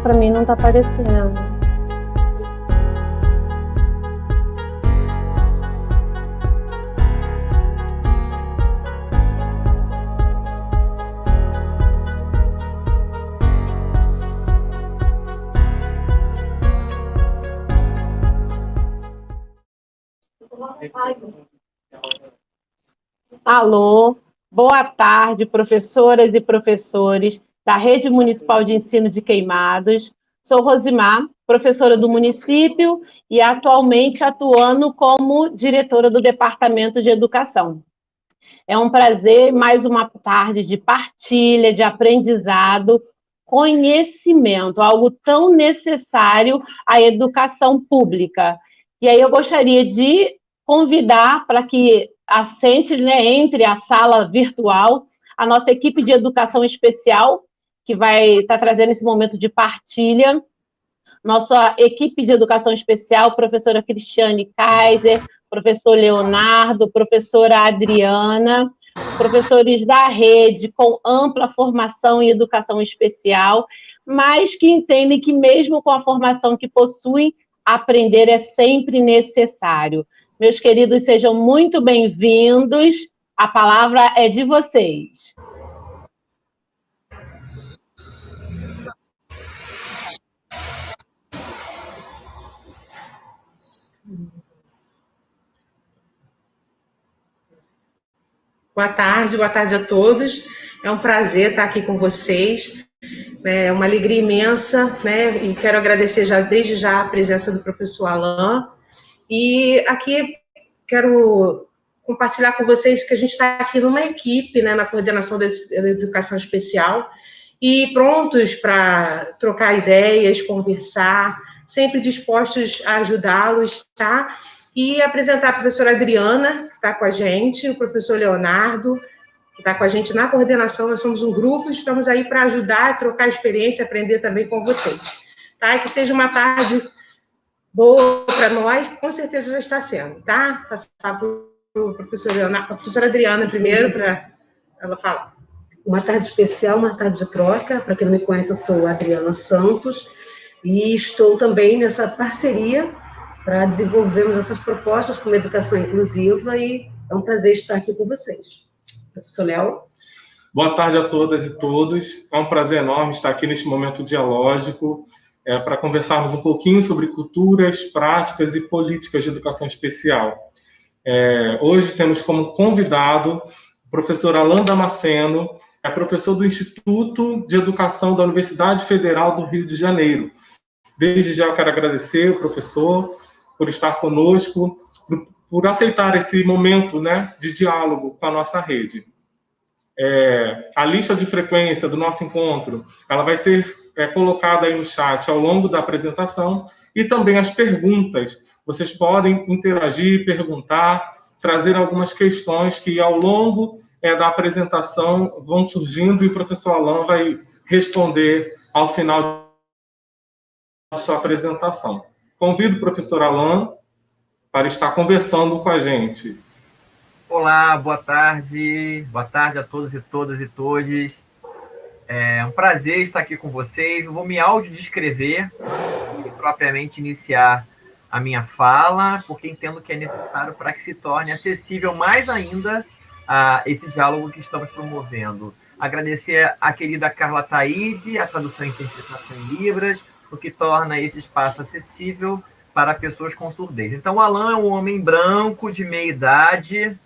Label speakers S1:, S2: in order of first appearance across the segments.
S1: Para mim não está aparecendo. Alô, boa tarde, professoras e professores da Rede Municipal de Ensino de Queimados. Sou Rosimar, professora do município e atualmente atuando como diretora do Departamento de Educação. É um prazer, mais uma tarde de partilha, de aprendizado, conhecimento, algo tão necessário à educação pública. E aí eu gostaria de convidar para que assente, né, entre a sala virtual, a nossa equipe de educação especial, que vai estar trazendo esse momento de partilha. Nossa equipe de educação especial, professora Cristiane Kaiser, professor Leonardo, professora Adriana, professores da rede com ampla formação em educação especial, mas que entendem que mesmo com a formação que possuem, aprender é sempre necessário. Meus queridos, sejam muito bem-vindos. A palavra é de vocês.
S2: Boa tarde a todos. É um prazer estar aqui com vocês. É uma alegria imensa, né? E quero agradecer desde já a presença do professor Alain. E aqui quero compartilhar com vocês que a gente está aqui numa equipe, né, na coordenação da educação especial, e prontos para trocar ideias, conversar, sempre dispostos a ajudá-los, tá? E apresentar a professora Adriana, que está com a gente, o professor Leonardo, que está com a gente na coordenação. Nós somos um grupo, estamos aí para ajudar, trocar experiência, aprender também com vocês. Tá? E que seja uma tarde boa para nós, com certeza já está sendo, tá? Passar para o professor Leonardo, a professora Adriana primeiro, para ela falar.
S3: Uma tarde especial, uma tarde de troca. Para quem não me conhece, eu sou a Adriana Santos e estou também nessa parceria para desenvolvermos essas propostas como educação inclusiva, e é um prazer estar aqui com vocês. Professor Léo.
S4: Boa tarde a todas e todos. É um prazer enorme estar aqui neste momento dialógico para conversarmos um pouquinho sobre culturas, práticas e políticas de educação especial. Hoje temos como convidado o professor Alain Damasceno, é professor do Instituto de Educação da Universidade Federal do Rio de Janeiro. Desde já eu quero agradecer o professor por estar conosco, por aceitar esse momento, né, de diálogo com a nossa rede. A lista de frequência do nosso encontro, ela vai ser colocada aí no chat ao longo da apresentação, e também as perguntas. Vocês podem interagir, perguntar, trazer algumas questões que ao longo da apresentação vão surgindo, e o professor Alain vai responder ao final da sua apresentação. Convido o professor Alain para estar conversando com a gente.
S5: Olá, boa tarde a todos e todas e todes. É um prazer estar aqui com vocês. Eu vou me audiodescrever e propriamente iniciar a minha fala, porque entendo que é necessário para que se torne acessível mais ainda a esse diálogo que estamos promovendo. Agradecer à querida Carla Taide, a tradução e interpretação em Libras, o que torna esse espaço acessível para pessoas com surdez. Então, o Alain é um homem branco, de meia idade,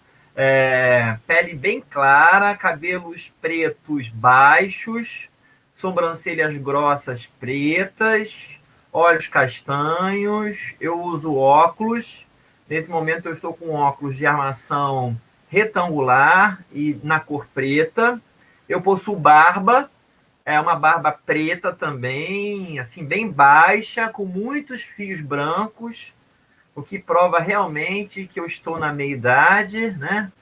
S5: pele bem clara, cabelos pretos baixos, sobrancelhas grossas pretas, olhos castanhos. Eu uso óculos. Nesse momento eu estou com óculos de armação retangular e na cor preta. Eu possuo barba, uma barba preta também, assim, bem baixa, com muitos fios brancos, o que prova realmente que eu estou na meia-idade, né?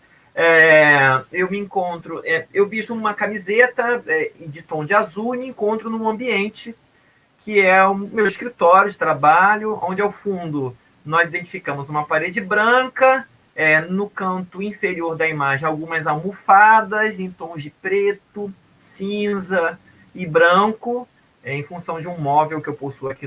S5: Eu me encontro, eu visto uma camiseta de tom de azul e me encontro num ambiente que é o meu escritório de trabalho, onde ao fundo nós identificamos uma parede branca, no canto inferior da imagem algumas almofadas em tons de preto, cinza e branco, em função de um móvel que eu possuo aqui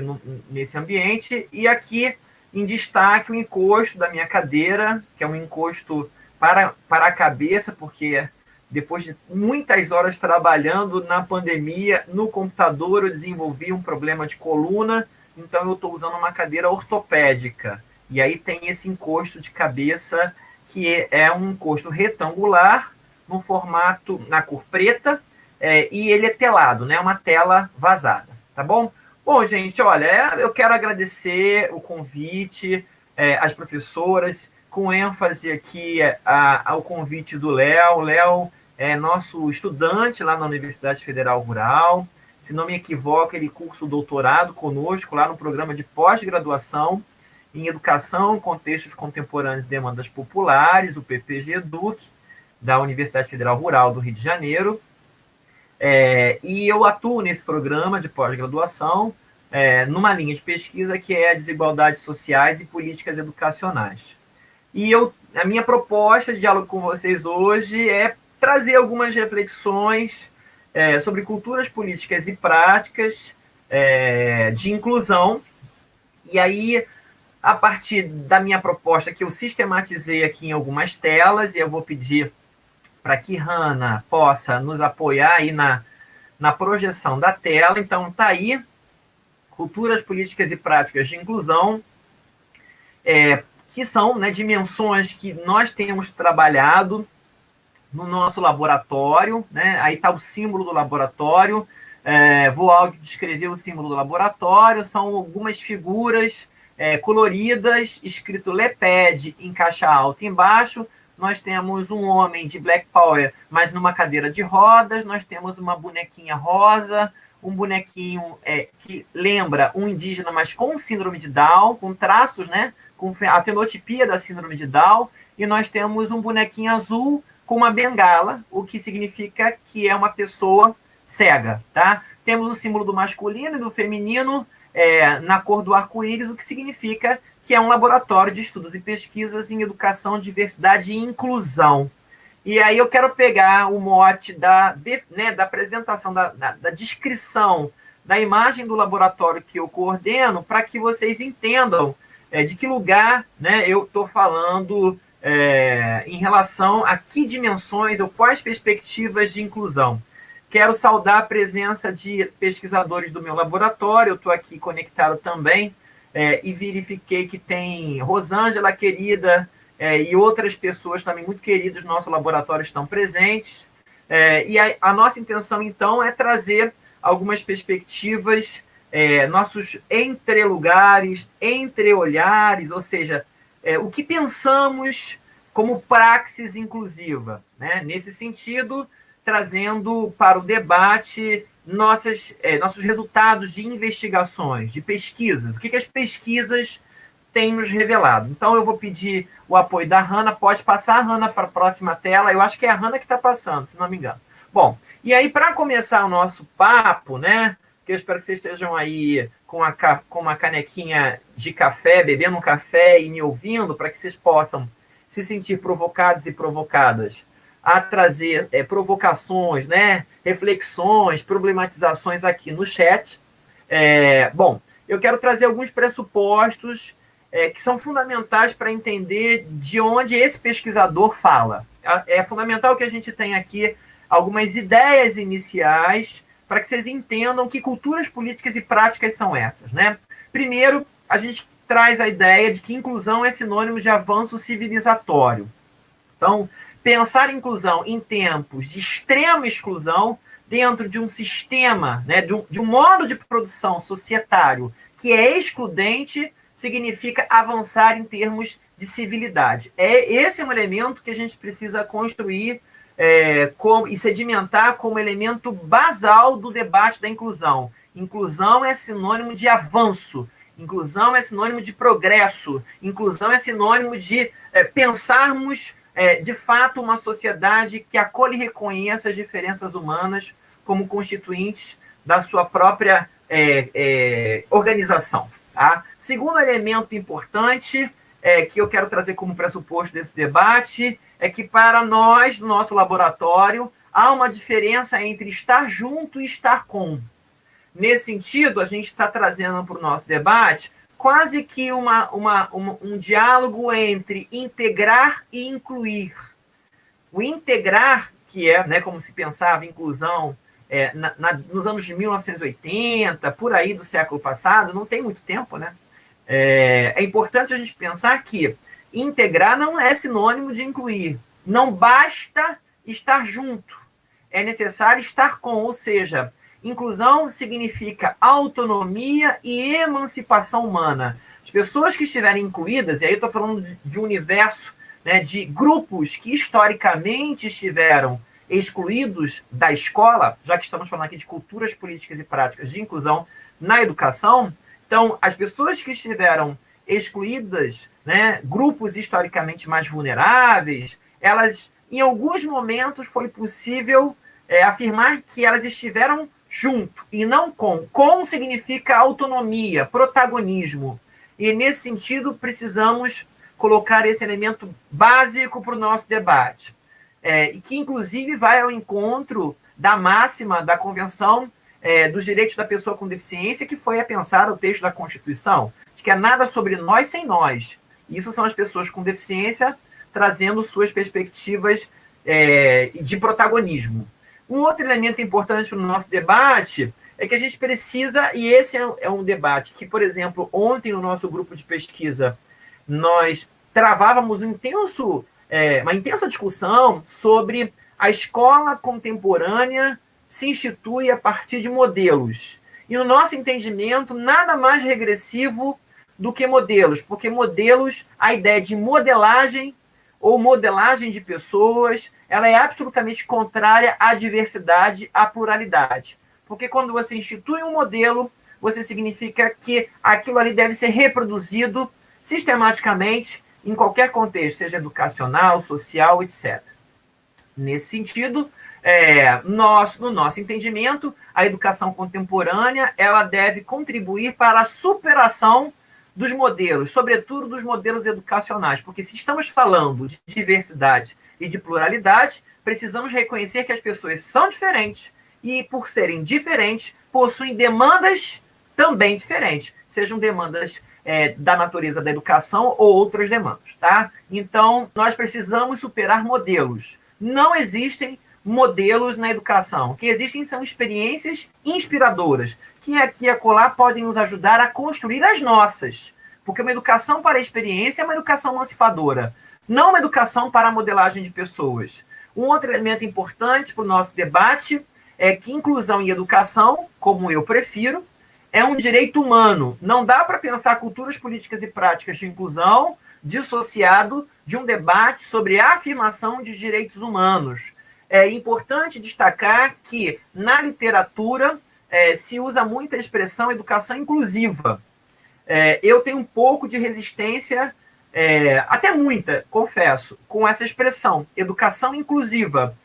S5: nesse ambiente, e aqui em destaque o encosto da minha cadeira, que é um encosto para a cabeça, porque depois de muitas horas trabalhando na pandemia, no computador, eu desenvolvi um problema de coluna, então eu estou usando uma cadeira ortopédica. E aí tem esse encosto de cabeça, que é um encosto retangular, no formato, na cor preta, e ele é telado, né? Uma tela vazada, tá bom? Bom, gente, olha, eu quero agradecer o convite, às professoras, com ênfase aqui ao convite do Léo. O Léo é nosso estudante lá na Universidade Federal Rural. Se não me equivoco, ele cursa o doutorado conosco lá no programa de pós-graduação em Educação, Contextos Contemporâneos e Demandas Populares, o PPG-EDUC, da Universidade Federal Rural do Rio de Janeiro. E eu atuo nesse programa de pós-graduação numa linha de pesquisa que é Desigualdades Sociais e Políticas Educacionais. E a minha proposta de diálogo com vocês hoje é trazer algumas reflexões sobre culturas políticas e práticas de inclusão. E aí, a partir da minha proposta, que eu sistematizei aqui em algumas telas, e eu vou pedir para que Hanna possa nos apoiar aí na projeção da tela. Então, está aí, culturas políticas e práticas de inclusão, que são, né, dimensões que nós temos trabalhado no nosso laboratório, né? Aí está o símbolo do laboratório, vou descrever o símbolo do laboratório, são algumas figuras coloridas, escrito LEPED em caixa alta embaixo. Nós temos um homem de Black Power, mas numa cadeira de rodas, nós temos uma bonequinha rosa, um bonequinho que lembra um indígena, mas com síndrome de Down, com traços, né, com a fenotipia da síndrome de Down, e nós temos um bonequinho azul com uma bengala, o que significa que é uma pessoa cega, tá? Temos o símbolo do masculino e do feminino na cor do arco-íris, o que significa que é um laboratório de estudos e pesquisas em educação, diversidade e inclusão. E aí eu quero pegar o mote da apresentação, da descrição da imagem do laboratório que eu coordeno, para que vocês entendam de que lugar, né, eu estou falando em relação a que dimensões ou quais perspectivas de inclusão. Quero saudar a presença de pesquisadores do meu laboratório, eu estou aqui conectado também, e verifiquei que tem Rosângela, querida, e outras pessoas também muito queridas do nosso laboratório estão presentes. E a nossa intenção, então, é trazer algumas perspectivas, nossos entrelugares, entreolhares, ou seja, o que pensamos como praxis inclusiva, né? Nesse sentido, trazendo para o debate nossos resultados de investigações, de pesquisas, o que as pesquisas têm nos revelado. Então, eu vou pedir o apoio da Hanna. Pode passar a Hanna para a próxima tela. Eu acho que é a Hanna que está passando, se não me engano. Bom, e aí, para começar o nosso papo, né, que eu espero que vocês estejam aí com uma canequinha de café, bebendo um café e me ouvindo, para que vocês possam se sentir provocados e provocadas a trazer provocações, né, reflexões, problematizações aqui no chat. Bom, eu quero trazer alguns pressupostos que são fundamentais para entender de onde esse pesquisador fala. É fundamental que a gente tenha aqui algumas ideias iniciais para que vocês entendam que culturas políticas e práticas são essas, né? Primeiro, a gente traz a ideia de que inclusão é sinônimo de avanço civilizatório. Então, pensar em inclusão em tempos de extrema exclusão dentro de um sistema, né, de um modo de produção societário que é excludente, significa avançar em termos de civilidade. Esse é um elemento que a gente precisa construir e sedimentar como elemento basal do debate da inclusão. Inclusão é sinônimo de avanço, inclusão é sinônimo de progresso, inclusão é sinônimo de pensarmos de fato uma sociedade que acolhe e reconheça as diferenças humanas como constituintes da sua própria organização. Tá? Segundo elemento importante que eu quero trazer como pressuposto desse debate é que para nós, no nosso laboratório, há uma diferença entre estar junto e estar com. nesse sentido, a gente está trazendo para o nosso debate quase que um diálogo entre integrar e incluir. O integrar, que é, né, como se pensava inclusão nos anos de 1980, por aí do século passado, não tem muito tempo, né? É importante a gente pensar que integrar não é sinônimo de incluir. Não basta estar junto, é necessário estar com, ou seja, inclusão significa autonomia e emancipação humana. As pessoas que estiverem incluídas, e aí eu estou falando de um universo, né, de grupos que historicamente estiveram excluídos da escola, já que estamos falando aqui de culturas políticas e práticas de inclusão na educação. Então, as pessoas que estiveram excluídas, né, grupos historicamente mais vulneráveis, elas, em alguns momentos, foi possível afirmar que elas estiveram junto e não com. Com significa autonomia, protagonismo. E, nesse sentido, precisamos colocar esse elemento básico para o nosso debate, e que, inclusive, vai ao encontro da máxima da Convenção dos Direitos da Pessoa com Deficiência, que foi a pensar o texto da Constituição, de que é nada sobre nós sem nós. Isso são as pessoas com deficiência trazendo suas perspectivas de protagonismo. Um outro elemento importante para o nosso debate é que a gente precisa, e esse é um debate que, por exemplo, ontem no nosso grupo de pesquisa, nós travávamos uma intensa discussão sobre a escola contemporânea se institui a partir de modelos. E no nosso entendimento, nada mais regressivo do que modelos, porque modelos, a ideia de modelagem ou modelagem de pessoas, ela é absolutamente contrária à diversidade, à pluralidade. Porque quando você institui um modelo, você significa que aquilo ali deve ser reproduzido sistematicamente em qualquer contexto, seja educacional, social, etc. Nesse sentido, no nosso entendimento, a educação contemporânea ela deve contribuir para a superação dos modelos, sobretudo dos modelos educacionais, porque se estamos falando de diversidade e de pluralidade, precisamos reconhecer que as pessoas são diferentes e, por serem diferentes, possuem demandas também diferentes, sejam demandas da natureza da educação ou outras demandas, tá? Então, nós precisamos superar modelos. Não existem modelos na educação. O que existem são experiências inspiradoras, que aqui e acolá podem nos ajudar a construir as nossas. Porque uma educação para a experiência é uma educação emancipadora, não uma educação para a modelagem de pessoas. Um outro elemento importante para o nosso debate é que inclusão e educação, como eu prefiro, é um direito humano. Não dá para pensar culturas políticas e práticas de inclusão dissociado de um debate sobre a afirmação de direitos humanos. É importante destacar que, na literatura, se usa muito a expressão educação inclusiva. Eu tenho um pouco de resistência, até muita, confesso, com essa expressão, educação inclusiva.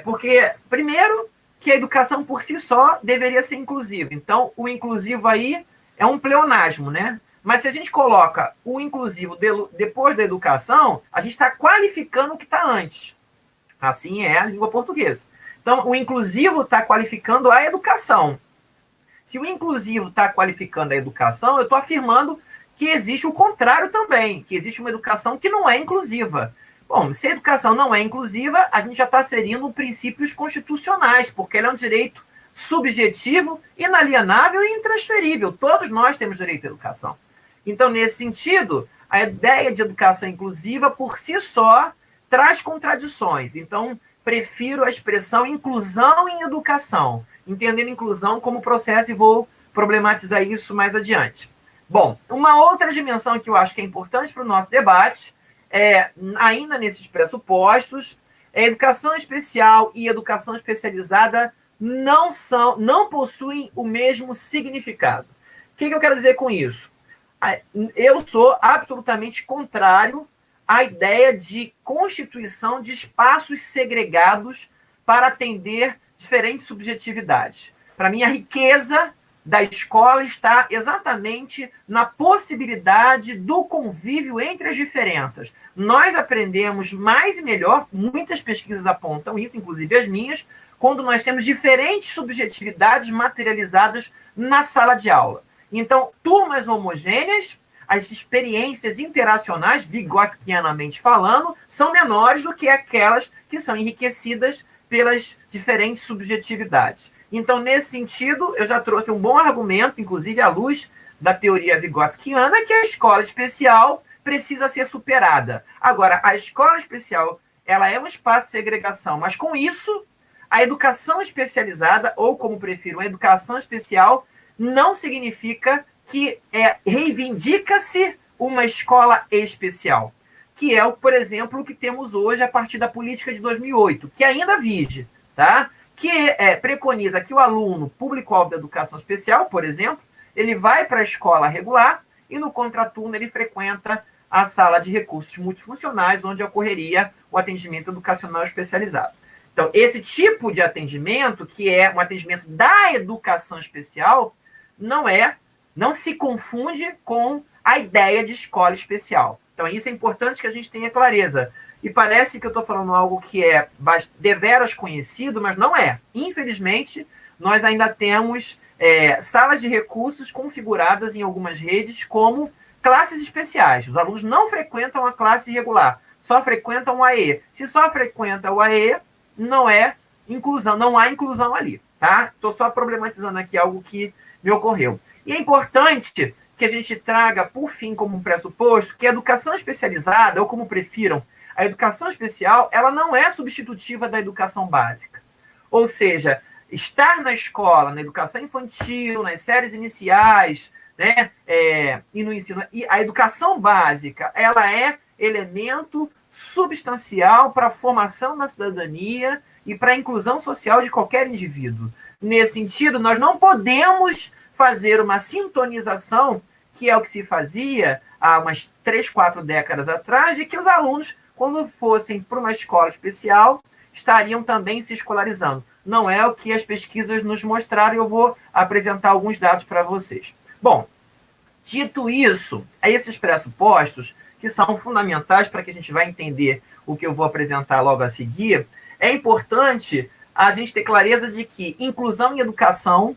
S5: Porque, primeiro, que a educação por si só deveria ser inclusiva. Então, o inclusivo aí é um pleonasmo, né? Mas se a gente coloca o inclusivo depois da educação, a gente está qualificando o que está antes. Assim é a língua portuguesa. Então, o inclusivo está qualificando a educação. Se o inclusivo está qualificando a educação, eu estou afirmando que existe o contrário também, que existe uma educação que não é inclusiva. Bom, se a educação não é inclusiva, a gente já está ferindo princípios constitucionais, porque ele é um direito subjetivo, inalienável e intransferível. Todos nós temos direito à educação. Então, nesse sentido, a ideia de educação inclusiva, por si só, traz contradições. Então, prefiro a expressão inclusão em educação, entendendo inclusão como processo, e vou problematizar isso mais adiante. Bom, uma outra dimensão que eu acho que é importante para o nosso debate, ainda nesses pressupostos, educação especial e educação especializada não possuem o mesmo significado. O que eu quero dizer com isso? Eu sou absolutamente contrário à ideia de constituição de espaços segregados para atender diferentes subjetividades. Para mim, a riqueza da escola está exatamente na possibilidade do convívio entre as diferenças. Nós aprendemos mais e melhor, muitas pesquisas apontam isso, inclusive as minhas, quando nós temos diferentes subjetividades materializadas na sala de aula. Então, turmas homogêneas, as experiências interacionais, vygotskianamente falando, são menores do que aquelas que são enriquecidas pelas diferentes subjetividades. Então, nesse sentido, eu já trouxe um bom argumento, inclusive à luz da teoria vygotskiana, que a escola especial precisa ser superada. Agora, a escola especial, ela é um espaço de segregação, mas com isso, a educação especializada, ou como prefiro, a educação especial, não significa que reivindica-se uma escola especial, que é, por exemplo, o que temos hoje a partir da política de 2008, que ainda vige, tá? Que preconiza que o aluno público-alvo da educação especial, por exemplo, ele vai para a escola regular e no contraturno ele frequenta a sala de recursos multifuncionais, onde ocorreria o atendimento educacional especializado. Então, esse tipo de atendimento, que é um atendimento da educação especial, não se confunde com a ideia de escola especial. Então, isso é importante que a gente tenha clareza. E parece que eu estou falando algo que é deveras conhecido, mas não é. Infelizmente, nós ainda temos salas de recursos configuradas em algumas redes como classes especiais. Os alunos não frequentam a classe regular, só frequentam o AE. Se só frequenta o AE, não é inclusão, não há inclusão ali, tá? Estou só problematizando aqui algo que me ocorreu. E é importante que a gente traga, por fim, como um pressuposto, que a educação especializada, ou como prefiram, a educação especial, ela não é substitutiva da educação básica. Ou seja, estar na escola, na educação infantil, nas séries iniciais, né, e no ensino, e a educação básica, ela é elemento substancial para a formação da cidadania e para a inclusão social de qualquer indivíduo. Nesse sentido, nós não podemos fazer uma sintonização, que é o que se fazia há umas 3, 4 décadas atrás, de que os alunos, quando fossem para uma escola especial, estariam também se escolarizando. Não é o que as pesquisas nos mostraram, e eu vou apresentar alguns dados para vocês. Bom, dito isso, esses pressupostos, que são fundamentais para que a gente vai entender o que eu vou apresentar logo a seguir, é importante a gente ter clareza de que inclusão e educação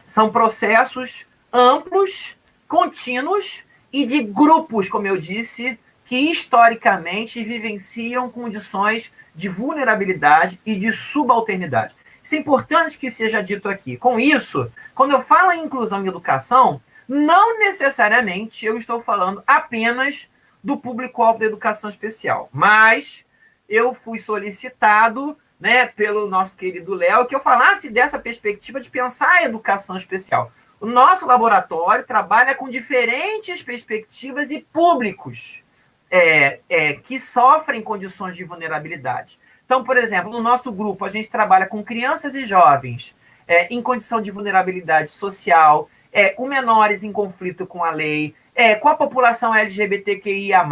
S5: são processos amplos, contínuos e de grupos, como eu disse, que historicamente vivenciam condições de vulnerabilidade e de subalternidade. Isso é importante que seja dito aqui. Com isso, quando eu falo em inclusão e educação, não necessariamente eu estou falando apenas do público-alvo da educação especial, mas eu fui solicitado, né, pelo nosso querido Léo, que eu falasse dessa perspectiva de pensar a educação especial. O nosso laboratório trabalha com diferentes perspectivas e públicos que sofrem condições de vulnerabilidade. Então, por exemplo, no nosso grupo, a gente trabalha com crianças e jovens em condição de vulnerabilidade social, com menores em conflito com a lei, com a população LGBTQIA+,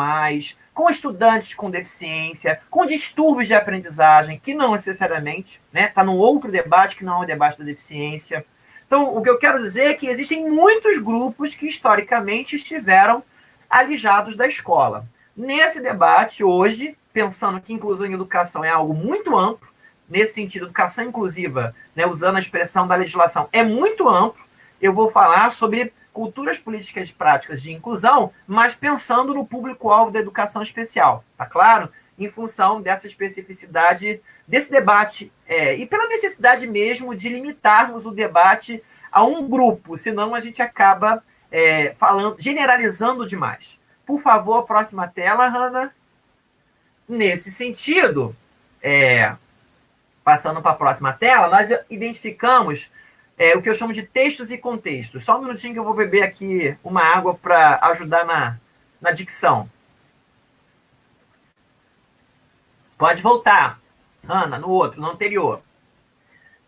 S5: com estudantes com deficiência, com distúrbios de aprendizagem, que não necessariamente, está num outro debate que não é o debate da deficiência. Então, o que eu quero dizer é que existem muitos grupos que, historicamente, estiveram alijados da escola. Nesse debate, hoje, pensando que inclusão em educação é algo muito amplo, nesse sentido, educação inclusiva, usando a expressão da legislação, é muito amplo, eu vou falar sobre culturas políticas e práticas de inclusão, mas pensando no público-alvo da educação especial, tá claro? Em função dessa especificidade desse debate, e pela necessidade mesmo de limitarmos o debate a um grupo, senão a gente acaba generalizando demais. Por favor, a próxima tela, Hanna. Nesse sentido, passando para a próxima tela, nós identificamos o que eu chamo de textos e contextos. Só um minutinho que eu vou beber aqui uma água para ajudar na dicção. Pode voltar, Ana, no outro, no anterior.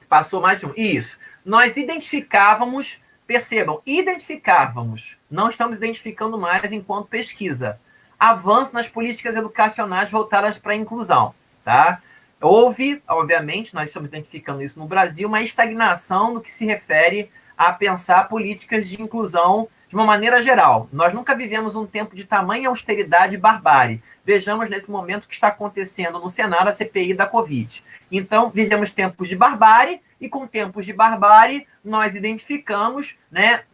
S5: Passou mais de um. Isso. Nós identificávamos, percebam, identificávamos, não estamos identificando mais enquanto pesquisa, avanço nas políticas educacionais voltadas para a inclusão, tá? Houve, obviamente, nós estamos identificando isso no Brasil, uma estagnação no que se refere a pensar políticas de inclusão de uma maneira geral. Nós nunca vivemos um tempo de tamanha austeridade e barbárie. Vejamos nesse momento o que está acontecendo no Senado, a CPI da Covid. Então, vivemos tempos de barbárie, e com tempos de barbárie, nós identificamos, né,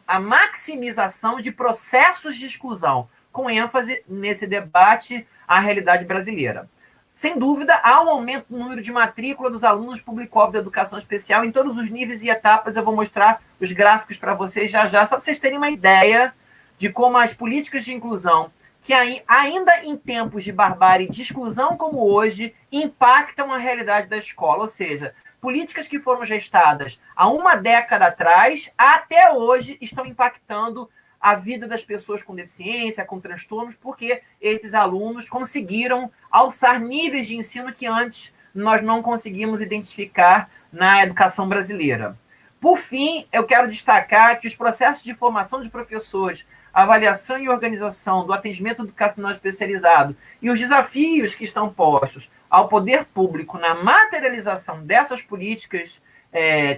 S5: a maximização de processos de exclusão, com ênfase nesse debate à realidade brasileira. Sem dúvida, há um aumento no número de matrícula dos alunos público-alvo da educação especial em todos os níveis e etapas. Eu vou mostrar os gráficos para vocês já, só para vocês terem uma ideia de como as políticas de inclusão, que ainda em tempos de barbárie, de exclusão como hoje, impactam a realidade da escola. Ou seja, políticas que foram gestadas há uma década atrás, até hoje, estão impactando a vida das pessoas com deficiência, com transtornos, porque esses alunos conseguiram alçar níveis de ensino que antes nós não conseguimos identificar na educação brasileira. Por fim, eu quero destacar que os processos de formação de professores, avaliação e organização do atendimento educacional especializado e os desafios que estão postos ao poder público na materialização dessas políticas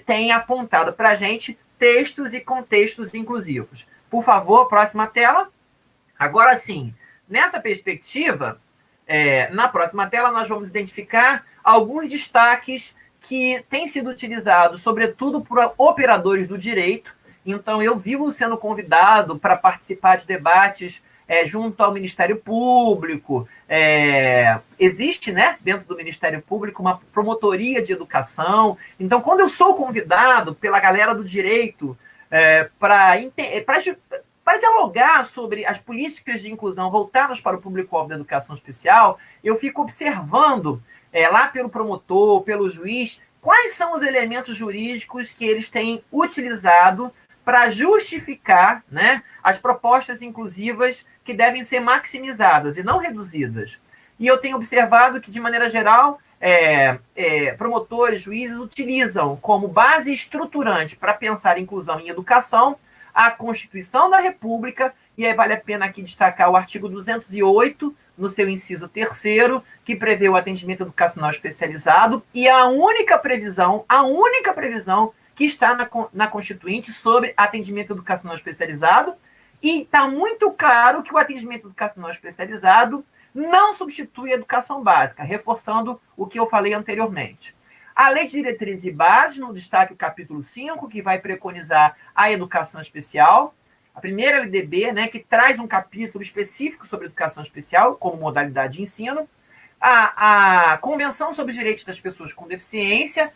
S5: têm apontado para a gente textos e contextos inclusivos. Por favor, próxima tela. Agora sim, nessa perspectiva, na próxima tela nós vamos identificar alguns destaques que têm sido utilizados, sobretudo por operadores do direito. Então, eu vivo sendo convidado para participar de debates junto ao Ministério Público. Existe, né, dentro do Ministério Público, uma promotoria de educação. Então, quando eu sou convidado pela galera do direito para dialogar sobre as políticas de inclusão voltadas para o público-alvo da educação especial, eu fico observando lá pelo promotor, pelo juiz, quais são os elementos jurídicos que eles têm utilizado para justificar, né, as propostas inclusivas que devem ser maximizadas e não reduzidas. E eu tenho observado que, de maneira geral, promotores, juízes utilizam como base estruturante para pensar inclusão em educação a Constituição da República, e aí vale a pena aqui destacar o artigo 208, no seu inciso 3º, que prevê o atendimento educacional especializado, e a única previsão que está na Constituinte sobre atendimento educacional especializado, e está muito claro que o atendimento educacional especializado não substitui a educação básica, reforçando o que eu falei anteriormente. A Lei de Diretrizes e Bases, no destaque o capítulo 5, que vai preconizar a educação especial, a primeira LDB, né, que traz um capítulo específico sobre educação especial, como modalidade de ensino, a Convenção sobre os Direitos das Pessoas com Deficiência,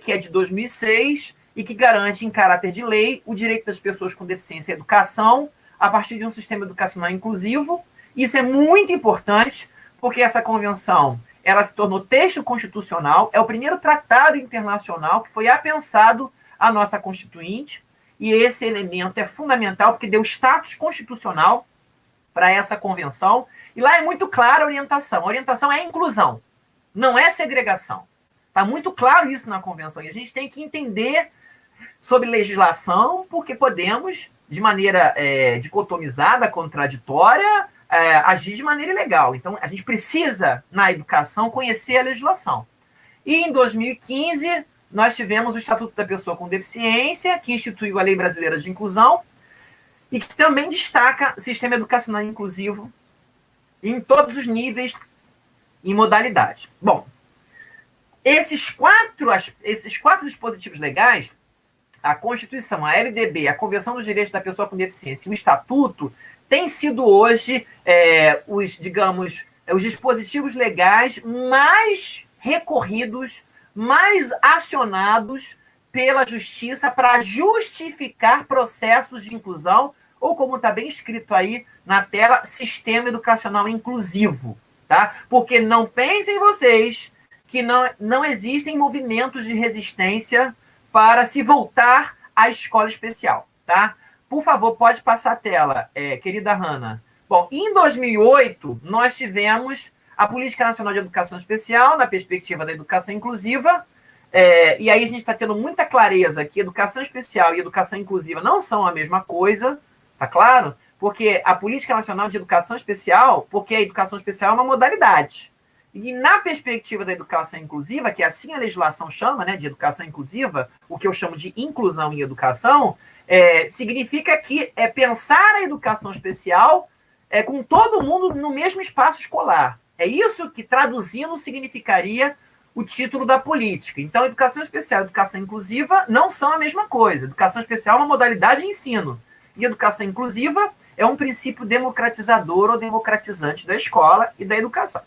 S5: que é de 2006, e que garante, em caráter de lei, o direito das pessoas com deficiência à educação, a partir de um sistema educacional inclusivo. Isso é muito importante, porque essa convenção ela se tornou texto constitucional, é o primeiro tratado internacional que foi apensado à nossa Constituinte, e esse elemento é fundamental, porque deu status constitucional para essa convenção, e lá é muito clara a orientação. A orientação é inclusão, não é segregação. Está muito claro isso na convenção, e a gente tem que entender sobre legislação, porque podemos, de maneira dicotomizada, contraditória, agir de maneira ilegal. Então, a gente precisa, na educação, conhecer a legislação. E em 2015, nós tivemos o Estatuto da Pessoa com Deficiência, que instituiu a Lei Brasileira de Inclusão, e que também destaca o sistema educacional inclusivo em todos os níveis e modalidades. Bom, esses quatro dispositivos legais, a Constituição, a LDB, a Convenção dos Direitos da Pessoa com Deficiência e o Estatuto, têm sido hoje os dispositivos legais mais recorridos, mais acionados pela Justiça para justificar processos de inclusão, ou como está bem escrito aí na tela, sistema educacional inclusivo. Tá? Porque não pensem vocês que não existem movimentos de resistência para se voltar à escola especial. Tá? Por favor, pode passar a tela, querida Hanna. Bom, em 2008, nós tivemos a Política Nacional de Educação Especial, na perspectiva da educação inclusiva, e aí a gente está tendo muita clareza que educação especial e educação inclusiva não são a mesma coisa, tá claro? Porque a Política Nacional de Educação Especial, porque a educação especial é uma modalidade, E na perspectiva da educação inclusiva, que assim a legislação chama, né, de educação inclusiva, o que eu chamo de inclusão em educação, significa que é pensar a educação especial com todo mundo no mesmo espaço escolar. É isso que, traduzindo, significaria o título da política. Então, educação especial e educação inclusiva não são a mesma coisa. Educação especial é uma modalidade de ensino. E educação inclusiva é um princípio democratizador ou democratizante da escola e da educação.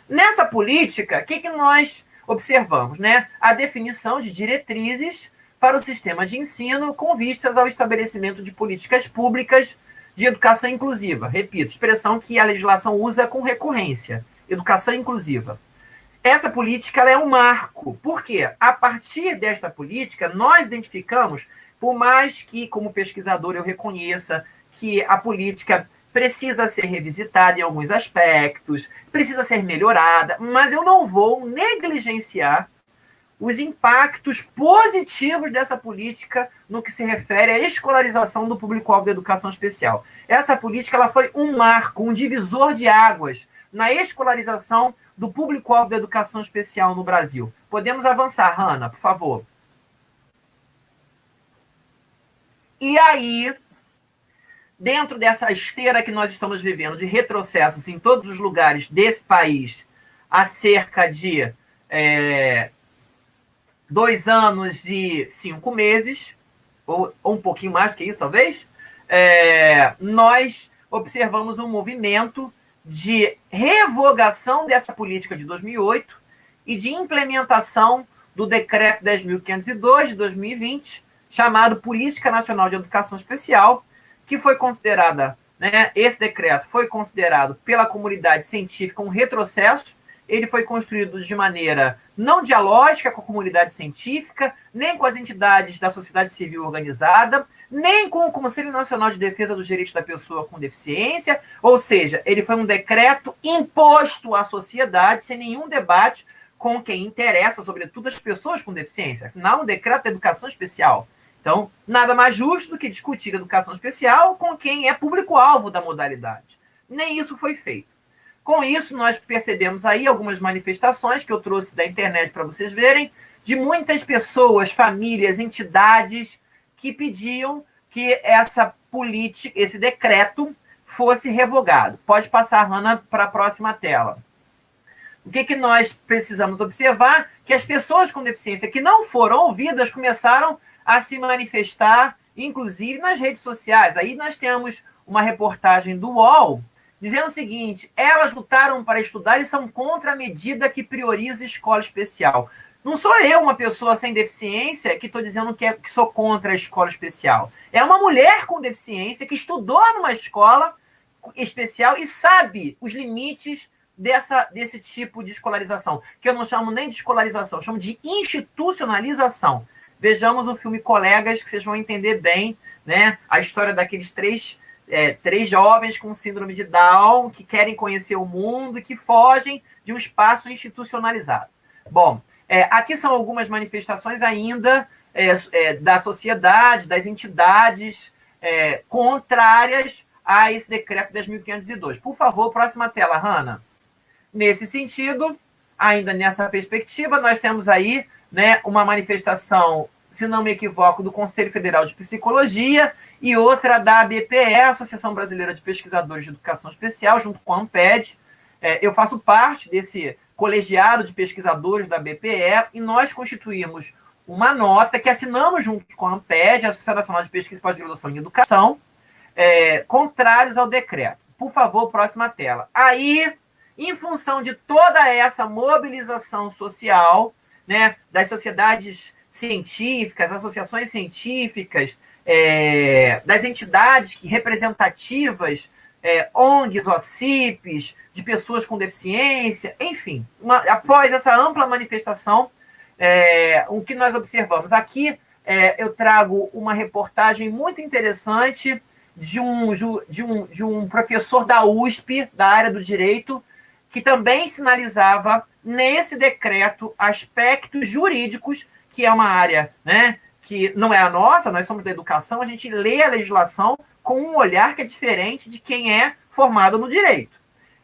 S5: Nessa política, o que nós observamos? Né? A definição de diretrizes para o sistema de ensino com vistas ao estabelecimento de políticas públicas de educação inclusiva. Repito, expressão que a legislação usa com recorrência. Educação inclusiva. Essa política ela é um marco. Por quê? A partir desta política, nós identificamos, por mais que, como pesquisador, eu reconheça que a política precisa ser revisitada em alguns aspectos, precisa ser melhorada, mas eu não vou negligenciar os impactos positivos dessa política no que se refere à escolarização do público-alvo da educação especial. Essa política ela foi um marco, um divisor de águas na escolarização do público-alvo da educação especial no Brasil. Podemos avançar, Hanna, por favor. E aí, dentro dessa esteira que nós estamos vivendo, de retrocessos em todos os lugares desse país, há cerca de 2 anos e 5 meses, ou um pouquinho mais do que isso, talvez, nós observamos um movimento de revogação dessa política de 2008 e de implementação do Decreto 10.502 de 2020, chamado Política Nacional de Educação Especial, que foi considerada, né, esse decreto foi considerado pela comunidade científica um retrocesso. Ele foi construído de maneira não dialógica com a comunidade científica, nem com as entidades da sociedade civil organizada, nem com o Conselho Nacional de Defesa dos Direitos da Pessoa com Deficiência, ou seja, ele foi um decreto imposto à sociedade, sem nenhum debate com quem interessa, sobretudo as pessoas com deficiência. Afinal, um decreto de educação especial. Então, nada mais justo do que discutir educação especial com quem é público-alvo da modalidade. Nem isso foi feito. Com isso, nós percebemos aí algumas manifestações que eu trouxe da internet para vocês verem, de muitas pessoas, famílias, entidades que pediam que essa política, esse decreto fosse revogado. Pode passar, Hanna, para a próxima tela. O que nós precisamos observar? Que as pessoas com deficiência que não foram ouvidas começaram a se manifestar, inclusive nas redes sociais. Aí nós temos uma reportagem do UOL dizendo o seguinte: elas lutaram para estudar e são contra a medida que prioriza escola especial. Não sou eu, uma pessoa sem deficiência, que estou dizendo que sou contra a escola especial. É uma mulher com deficiência que estudou numa escola especial e sabe os limites desse tipo de escolarização, que eu não chamo nem de escolarização, eu chamo de institucionalização. Vejamos o filme Colegas, que vocês vão entender bem, né, a história daqueles três jovens com síndrome de Down que querem conhecer o mundo e que fogem de um espaço institucionalizado. Bom, aqui são algumas manifestações ainda da sociedade, das entidades contrárias a esse decreto 10.502. Por favor, próxima tela, Hanna. Nesse sentido, ainda nessa perspectiva, nós temos aí, né, uma manifestação, se não me equivoco, do Conselho Federal de Psicologia e outra da ABPE, Associação Brasileira de Pesquisadores de Educação Especial, junto com a ANPED. Eu faço parte desse colegiado de pesquisadores da ABPE e nós constituímos uma nota que assinamos junto com a ANPED, a Associação Nacional de Pesquisa e Pós-Graduação em Educação, contrários ao decreto. Por favor, próxima tela. Aí, em função de toda essa mobilização social, né, das sociedades científicas, associações científicas, das entidades representativas, ONGs, OCIPs, de pessoas com deficiência, enfim, após essa ampla manifestação, o que nós observamos aqui, eu trago uma reportagem muito interessante de um professor da USP, da área do direito, que também sinalizava nesse decreto aspectos jurídicos, que é uma área, né, que não é a nossa, nós somos da educação, a gente lê a legislação com um olhar que é diferente de quem é formado no direito.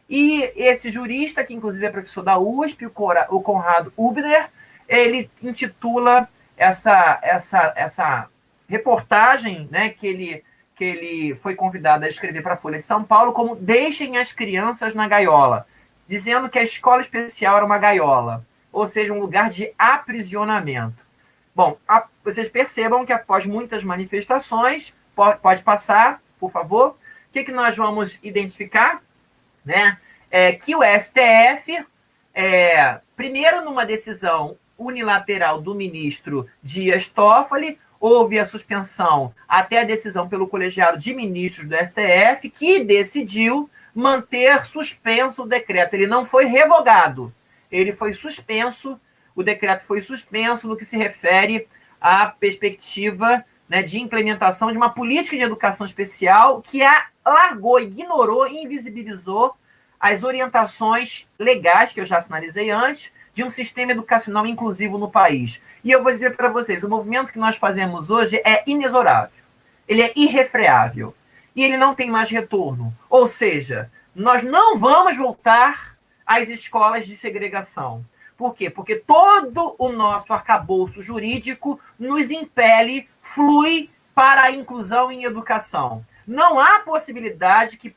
S5: E esse jurista, que inclusive é professor da USP, o Conrado Hübner, ele intitula essa reportagem, né, que ele foi convidado a escrever para a Folha de São Paulo, como Deixem as Crianças na Gaiola, dizendo que a escola especial era uma gaiola, ou seja, um lugar de aprisionamento. Bom, vocês percebam que após muitas manifestações, pode passar, por favor, o que nós vamos identificar? Né? Que o STF, primeiro numa decisão unilateral do ministro Dias Toffoli, houve a suspensão até a decisão pelo colegiado de ministros do STF, que decidiu manter suspenso o decreto. Ele não foi revogado, ele foi suspenso, o decreto foi suspenso no que se refere à perspectiva, né, de implementação de uma política de educação especial que alargou, ignorou e invisibilizou as orientações legais, que eu já sinalizei antes, de um sistema educacional inclusivo no país. E eu vou dizer para vocês, o movimento que nós fazemos hoje é inexorável, ele é irrefreável, e ele não tem mais retorno. Ou seja, nós não vamos voltar às escolas de segregação. Por quê? Porque todo o nosso arcabouço jurídico nos impele, flui para a inclusão em educação. Não há possibilidade que,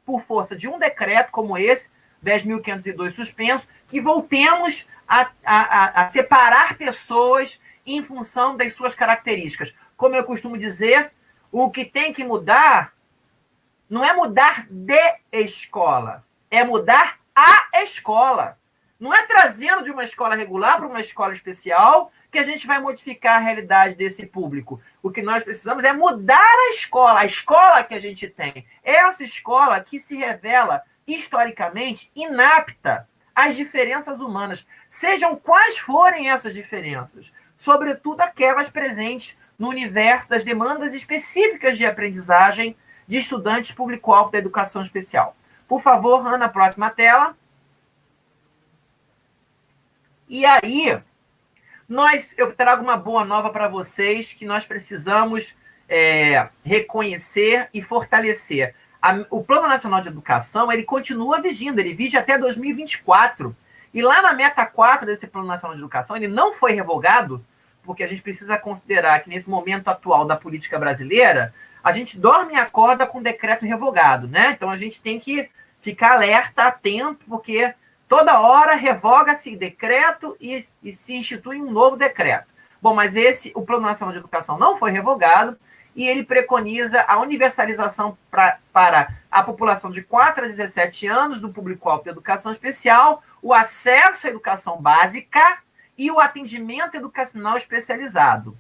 S5: por força de um decreto como esse, 10.502 suspenso, que voltemos a separar pessoas em função das suas características. Como eu costumo dizer, o que tem que mudar não é mudar de escola, é mudar a escola. Não é trazendo de uma escola regular para uma escola especial que a gente vai modificar a realidade desse público. O que nós precisamos é mudar a escola que a gente tem. Essa escola que se revela historicamente inapta às diferenças humanas, sejam quais forem essas diferenças, sobretudo aquelas presentes no universo das demandas específicas de aprendizagem de estudantes público-alvo da educação especial. Por favor, Ana, próxima tela. E aí, eu trago uma boa nova para vocês, que nós precisamos reconhecer e fortalecer. O Plano Nacional de Educação, ele continua vigindo, ele vige até 2024. E lá na meta 4 desse Plano Nacional de Educação, ele não foi revogado, porque a gente precisa considerar que nesse momento atual da política brasileira, a gente dorme e acorda com decreto revogado, né? Então a gente tem que ficar alerta, atento, porque toda hora revoga-se decreto e se institui um novo decreto. Bom, mas o Plano Nacional de Educação não foi revogado e ele preconiza a universalização para a população de 4 a 17 anos do público-alvo da educação especial, o acesso à educação básica e o atendimento educacional especializado.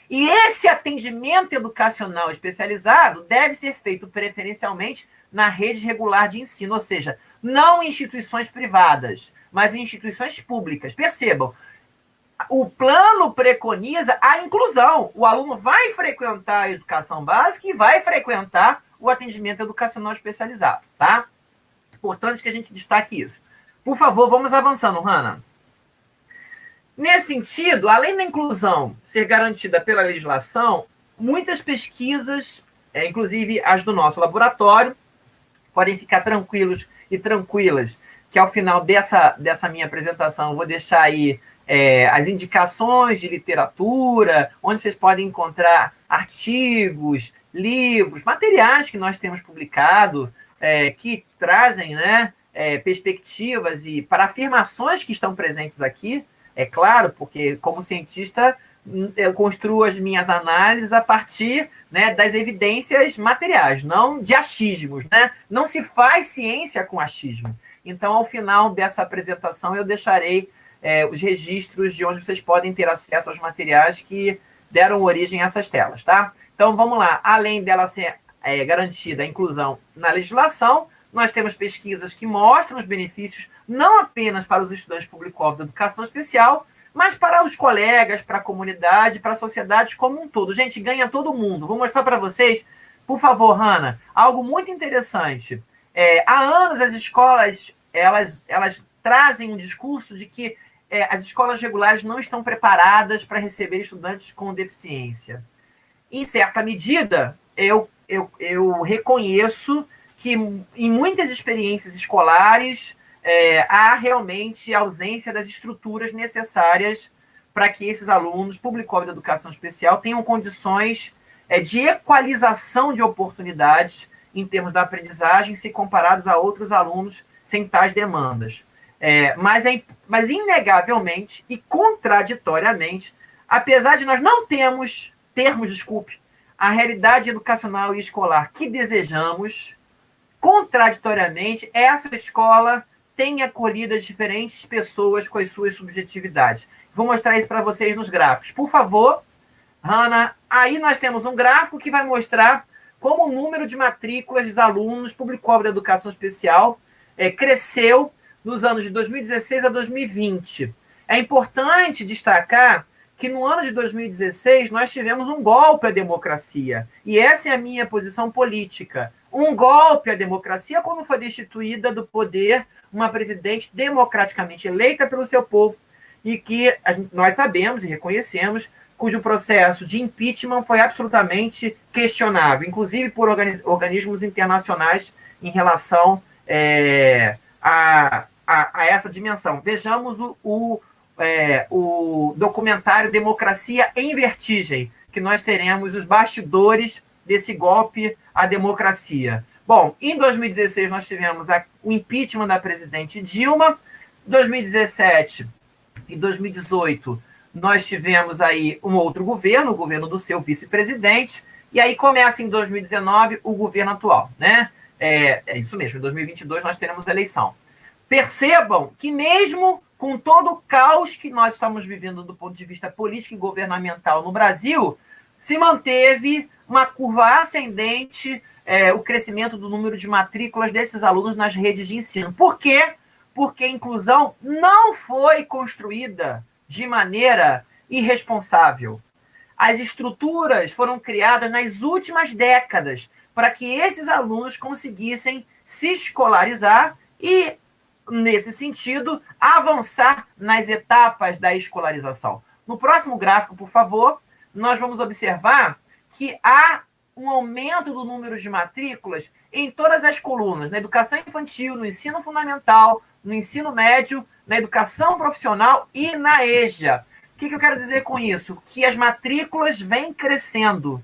S5: E esse atendimento educacional especializado deve ser feito preferencialmente na rede regular de ensino, ou seja, não em instituições privadas, mas em instituições públicas. Percebam, o plano preconiza a inclusão. O aluno vai frequentar a educação básica e vai frequentar o atendimento educacional especializado, tá? Importante que a gente destaque isso. Por favor, vamos avançando, Hanna. Nesse sentido, além da inclusão ser garantida pela legislação, muitas pesquisas, inclusive as do nosso laboratório, podem ficar tranquilos e tranquilas, que ao final dessa minha apresentação eu vou deixar aí as indicações de literatura, onde vocês podem encontrar artigos, livros, materiais que nós temos publicado, que trazem, né, perspectivas e para afirmações que estão presentes aqui. É claro, porque como cientista eu construo as minhas análises a partir, né, das evidências materiais, não de achismos, né? Não se faz ciência com achismo. Então, ao final dessa apresentação, eu deixarei os registros de onde vocês podem ter acesso aos materiais que deram origem a essas telas, tá? Então, vamos lá. Além dela ser garantida a inclusão na legislação, nós temos pesquisas que mostram os benefícios não apenas para os estudantes público-alvo da educação especial, mas para os colegas, para a comunidade, para a sociedade como um todo. Gente, ganha todo mundo. Vou mostrar para vocês, por favor, Hanna, algo muito interessante. Há anos as escolas elas trazem um discurso de que as escolas regulares não estão preparadas para receber estudantes com deficiência. Em certa medida, eu reconheço que em muitas experiências escolares há realmente ausência das estruturas necessárias para que esses alunos, público-alvo da educação especial, tenham condições de equalização de oportunidades em termos da aprendizagem, se comparados a outros alunos sem tais demandas. Mas, inegavelmente e contraditoriamente, apesar de nós não termos, a realidade educacional e escolar que desejamos, contraditoriamente, essa escola tem acolhido as diferentes pessoas com as suas subjetividades. Vou mostrar isso para vocês nos gráficos. Por favor, Hanna, aí nós temos um gráfico que vai mostrar como o número de matrículas dos alunos público-alvo da educação especial cresceu nos anos de 2016 a 2020. É importante destacar que no ano de 2016 nós tivemos um golpe à democracia. E essa é a minha posição política. Um golpe à democracia quando foi destituída do poder uma presidente democraticamente eleita pelo seu povo e que nós sabemos e reconhecemos cujo processo de impeachment foi absolutamente questionável, inclusive por organismos internacionais em relação a essa dimensão. Vejamos o documentário Democracia em Vertigem, que nós teremos os bastidores desse golpe à democracia. Bom, em 2016 nós tivemos o impeachment da presidente Dilma, 2017 e 2018 nós tivemos aí um outro governo, o governo do seu vice-presidente, e aí começa em 2019 o governo atual, né? É isso mesmo, em 2022 nós teremos a eleição. Percebam que mesmo com todo o caos que nós estamos vivendo do ponto de vista político e governamental no Brasil, se manteve uma curva ascendente o crescimento do número de matrículas desses alunos nas redes de ensino. Por quê? Porque a inclusão não foi construída de maneira irresponsável. As estruturas foram criadas nas últimas décadas para que esses alunos conseguissem se escolarizar e, nesse sentido, avançar nas etapas da escolarização. No próximo gráfico, por favor, nós vamos observar que há um aumento do número de matrículas em todas as colunas, na educação infantil, no ensino fundamental, no ensino médio, na educação profissional e na EJA. O que eu quero dizer com isso? Que as matrículas vêm crescendo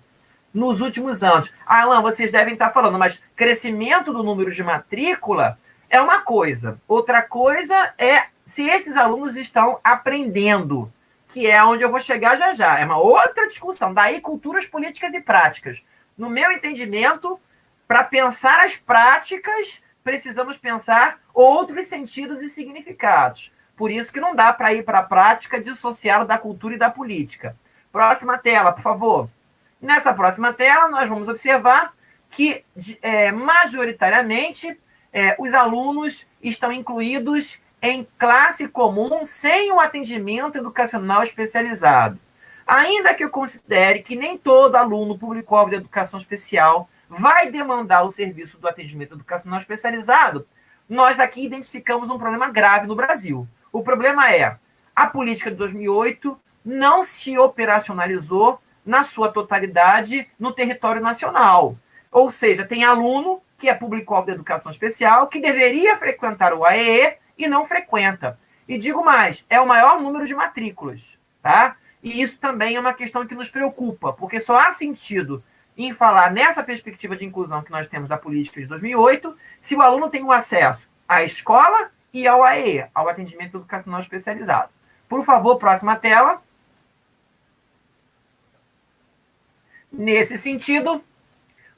S5: nos últimos anos. Alan, vocês devem estar falando, mas crescimento do número de matrícula é uma coisa. Outra coisa é se esses alunos estão aprendendo, que é onde eu vou chegar já já. É uma outra discussão. Daí, culturas políticas e práticas. No meu entendimento, para pensar as práticas, precisamos pensar outros sentidos e significados. Por isso que não dá para ir para a prática dissociada da cultura e da política. Próxima tela, por favor. Nessa próxima tela, nós vamos observar que, majoritariamente, os alunos estão incluídos em classe comum sem o atendimento educacional especializado. Ainda que eu considere que nem todo aluno público-alvo de educação especial vai demandar o serviço do atendimento educacional especializado, nós aqui identificamos um problema grave no Brasil. O problema é a política de 2008 não se operacionalizou na sua totalidade no território nacional. Ou seja, tem aluno que é público-alvo de educação especial que deveria frequentar o AEE e não frequenta. E digo mais, é o maior número de matrículas, tá? E isso também é uma questão que nos preocupa, porque só há sentido em falar nessa perspectiva de inclusão que nós temos da política de 2008, se o aluno tem um acesso à escola e ao AEE, ao atendimento educacional especializado. Por favor, próxima tela. Nesse sentido,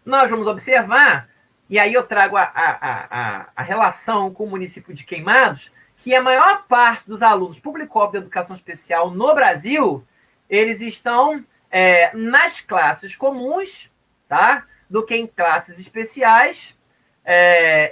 S5: nós vamos observar, e aí eu trago a relação com o município de Queimados, que a maior parte dos alunos público-alvo de educação especial no Brasil, eles estão nas classes comuns, tá? Do que em classes especiais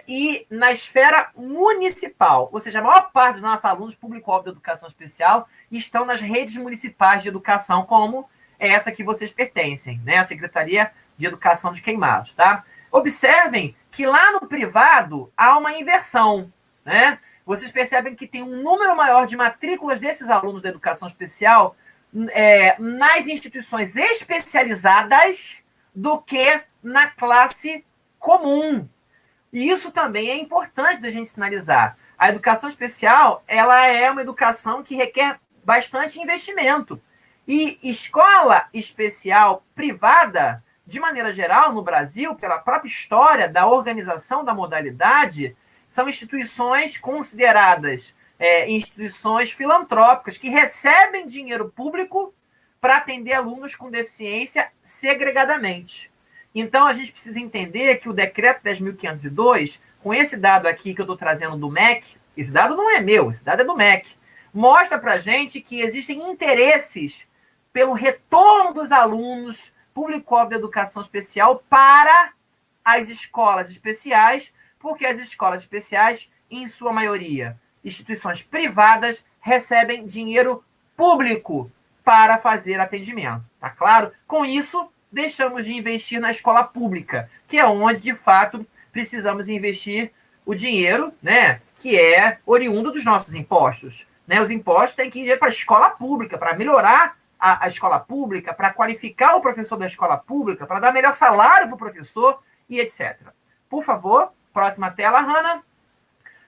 S5: e na esfera municipal. Ou seja, a maior parte dos nossos alunos público-alvo de educação especial estão nas redes municipais de educação, como essa que vocês pertencem, né? A Secretaria de Educação de Queimados, tá? Observem que lá no privado há uma inversão, né? Vocês percebem que tem um número maior de matrículas desses alunos da educação especial nas instituições especializadas do que na classe comum. E isso também é importante da gente sinalizar. A educação especial, ela é uma educação que requer bastante investimento. E escola especial privada, de maneira geral, no Brasil, pela própria história da organização da modalidade, são instituições consideradas instituições filantrópicas que recebem dinheiro público para atender alunos com deficiência segregadamente. Então, a gente precisa entender que o Decreto 10.502, com esse dado aqui que eu estou trazendo do MEC, esse dado não é meu, esse dado é do MEC, mostra para a gente que existem interesses pelo retorno dos alunos público-alvo da educação especial para as escolas especiais, porque as escolas especiais, em sua maioria, instituições privadas, recebem dinheiro público para fazer atendimento. Tá claro? Com isso, deixamos de investir na escola pública, que é onde, de fato, precisamos investir o dinheiro, né, que é oriundo dos nossos impostos. Né? Os impostos têm que ir para a escola pública, para melhorar a escola pública, para qualificar o professor da escola pública, para dar melhor salário para o professor e etc. Por favor, próxima tela, Hanna.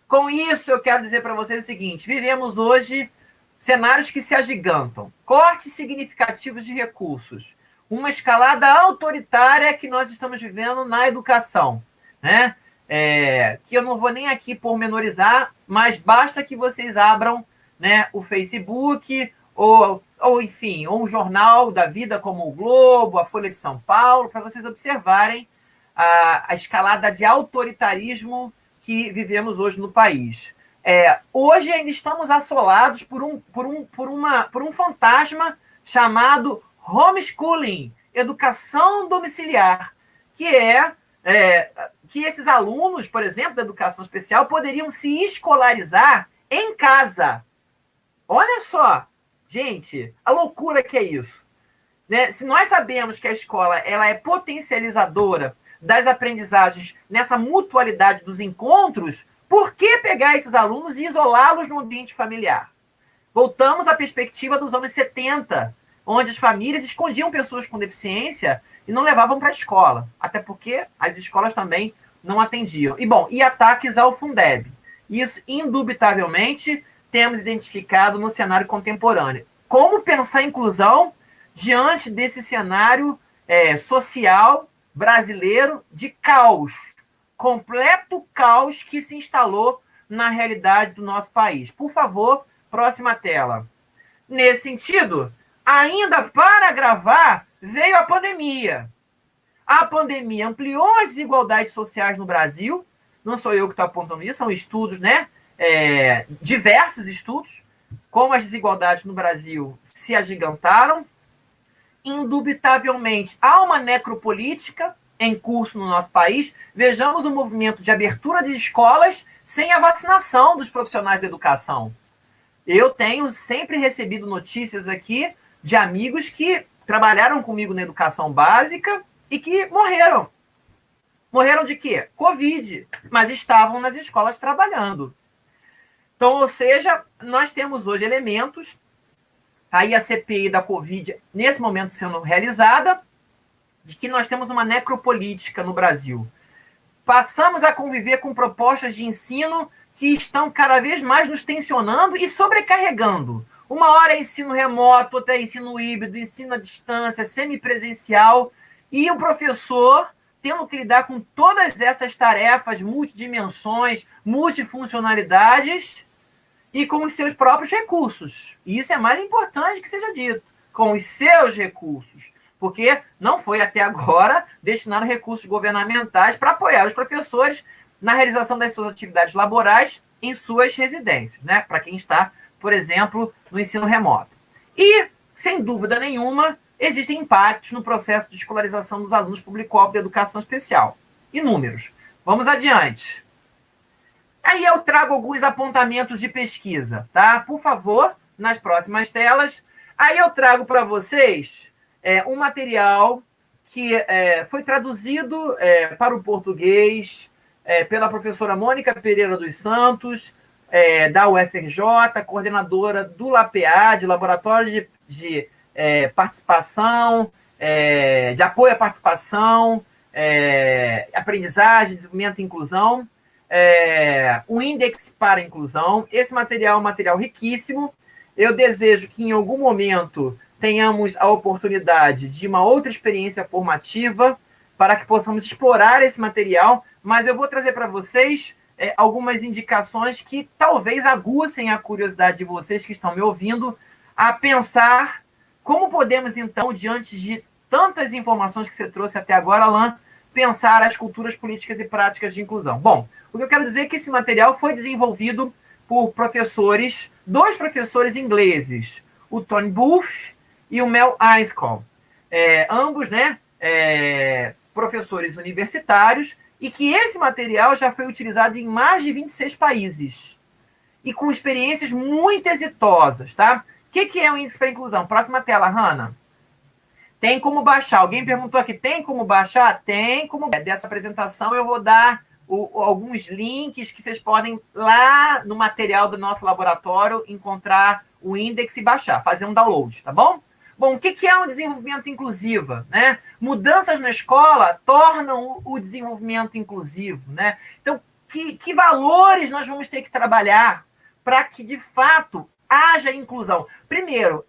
S5: Com isso, eu quero dizer para vocês o seguinte: vivemos hoje cenários que se agigantam, cortes significativos de recursos, uma escalada autoritária que nós estamos vivendo na educação, né? Que eu não vou nem aqui pormenorizar, mas basta que vocês abram, né, o Facebook ou enfim, ou um jornal da vida como o Globo, a Folha de São Paulo, para vocês observarem a escalada de autoritarismo que vivemos hoje no país. Hoje ainda estamos assolados por um fantasma chamado homeschooling, educação domiciliar, que que esses alunos, por exemplo, da educação especial, poderiam se escolarizar em casa. Olha só, gente, a loucura que é isso. Né? Se nós sabemos que a escola ela é potencializadora das aprendizagens nessa mutualidade dos encontros, por que pegar esses alunos e isolá-los no ambiente familiar? Voltamos à perspectiva dos anos 70, onde as famílias escondiam pessoas com deficiência e não levavam para a escola, até porque as escolas também não atendiam. E ataques ao Fundeb. Isso, indubitavelmente, temos identificado no cenário contemporâneo. Como pensar inclusão diante desse cenário social brasileiro de caos, completo caos que se instalou na realidade do nosso país? Por favor, próxima tela. Nesse sentido, ainda para agravar, veio a pandemia. A pandemia ampliou as desigualdades sociais no Brasil. Não sou eu que estou apontando isso, são estudos, né? Diversos estudos, como as desigualdades no Brasil se agigantaram. Indubitavelmente, há uma necropolítica em curso no nosso país. Vejamos o movimento de abertura de escolas sem a vacinação dos profissionais da educação. Eu tenho sempre recebido notícias aqui de amigos que trabalharam comigo na educação básica e que morreram. Morreram de quê? Covid, mas estavam nas escolas trabalhando. Então, ou seja, nós temos hoje elementos, aí a CPI da Covid, nesse momento sendo realizada, de que nós temos uma necropolítica no Brasil. Passamos a conviver com propostas de ensino que estão cada vez mais nos tensionando e sobrecarregando. Uma hora é ensino remoto, outra é ensino híbrido, ensino à distância, semipresencial, e o professor tendo que lidar com todas essas tarefas, multidimensões, multifuncionalidades, e com os seus próprios recursos. E isso é mais importante que seja dito, com os seus recursos, porque não foi até agora destinado recursos governamentais para apoiar os professores na realização das suas atividades laborais em suas residências, né? Para quem está, por exemplo, no ensino remoto. E, sem dúvida nenhuma, existem impactos no processo de escolarização dos alunos público-alvo da educação especial. Inúmeros. Vamos adiante. Aí eu trago alguns apontamentos de pesquisa, tá? Por favor, nas próximas telas. Aí eu trago para vocês um material que foi traduzido para o português pela professora Mônica Pereira dos Santos, da UFRJ, coordenadora do LAPA, de Laboratório de Participação, de Apoio à Participação, aprendizagem, desenvolvimento e inclusão, o índex para a inclusão. Esse material é um material riquíssimo. Eu desejo que em algum momento tenhamos a oportunidade de uma outra experiência formativa para que possamos explorar esse material, mas eu vou trazer para vocês algumas indicações que talvez aguçem a curiosidade de vocês que estão me ouvindo a pensar como podemos, então, diante de tantas informações que você trouxe até agora, Alain, pensar as culturas políticas e práticas de inclusão. Bom, o que eu quero dizer é que esse material foi desenvolvido por professores, 2 professores ingleses, o Tony Booth e o Mel Eiskell, ambos, né, professores universitários, e que esse material já foi utilizado em mais de 26 países, e com experiências muito exitosas, tá? O que é o índice para inclusão? Próxima tela, Hannah. Tem como baixar. Alguém perguntou aqui, tem como baixar? Tem como. Dessa apresentação eu vou dar alguns links que vocês podem, lá no material do nosso laboratório, encontrar o índice e baixar, fazer um download, tá bom? Bom, o que é um desenvolvimento inclusivo, né? Mudanças na escola tornam o desenvolvimento inclusivo, né? Então, que valores nós vamos ter que trabalhar para que, de fato, haja inclusão? Primeiro,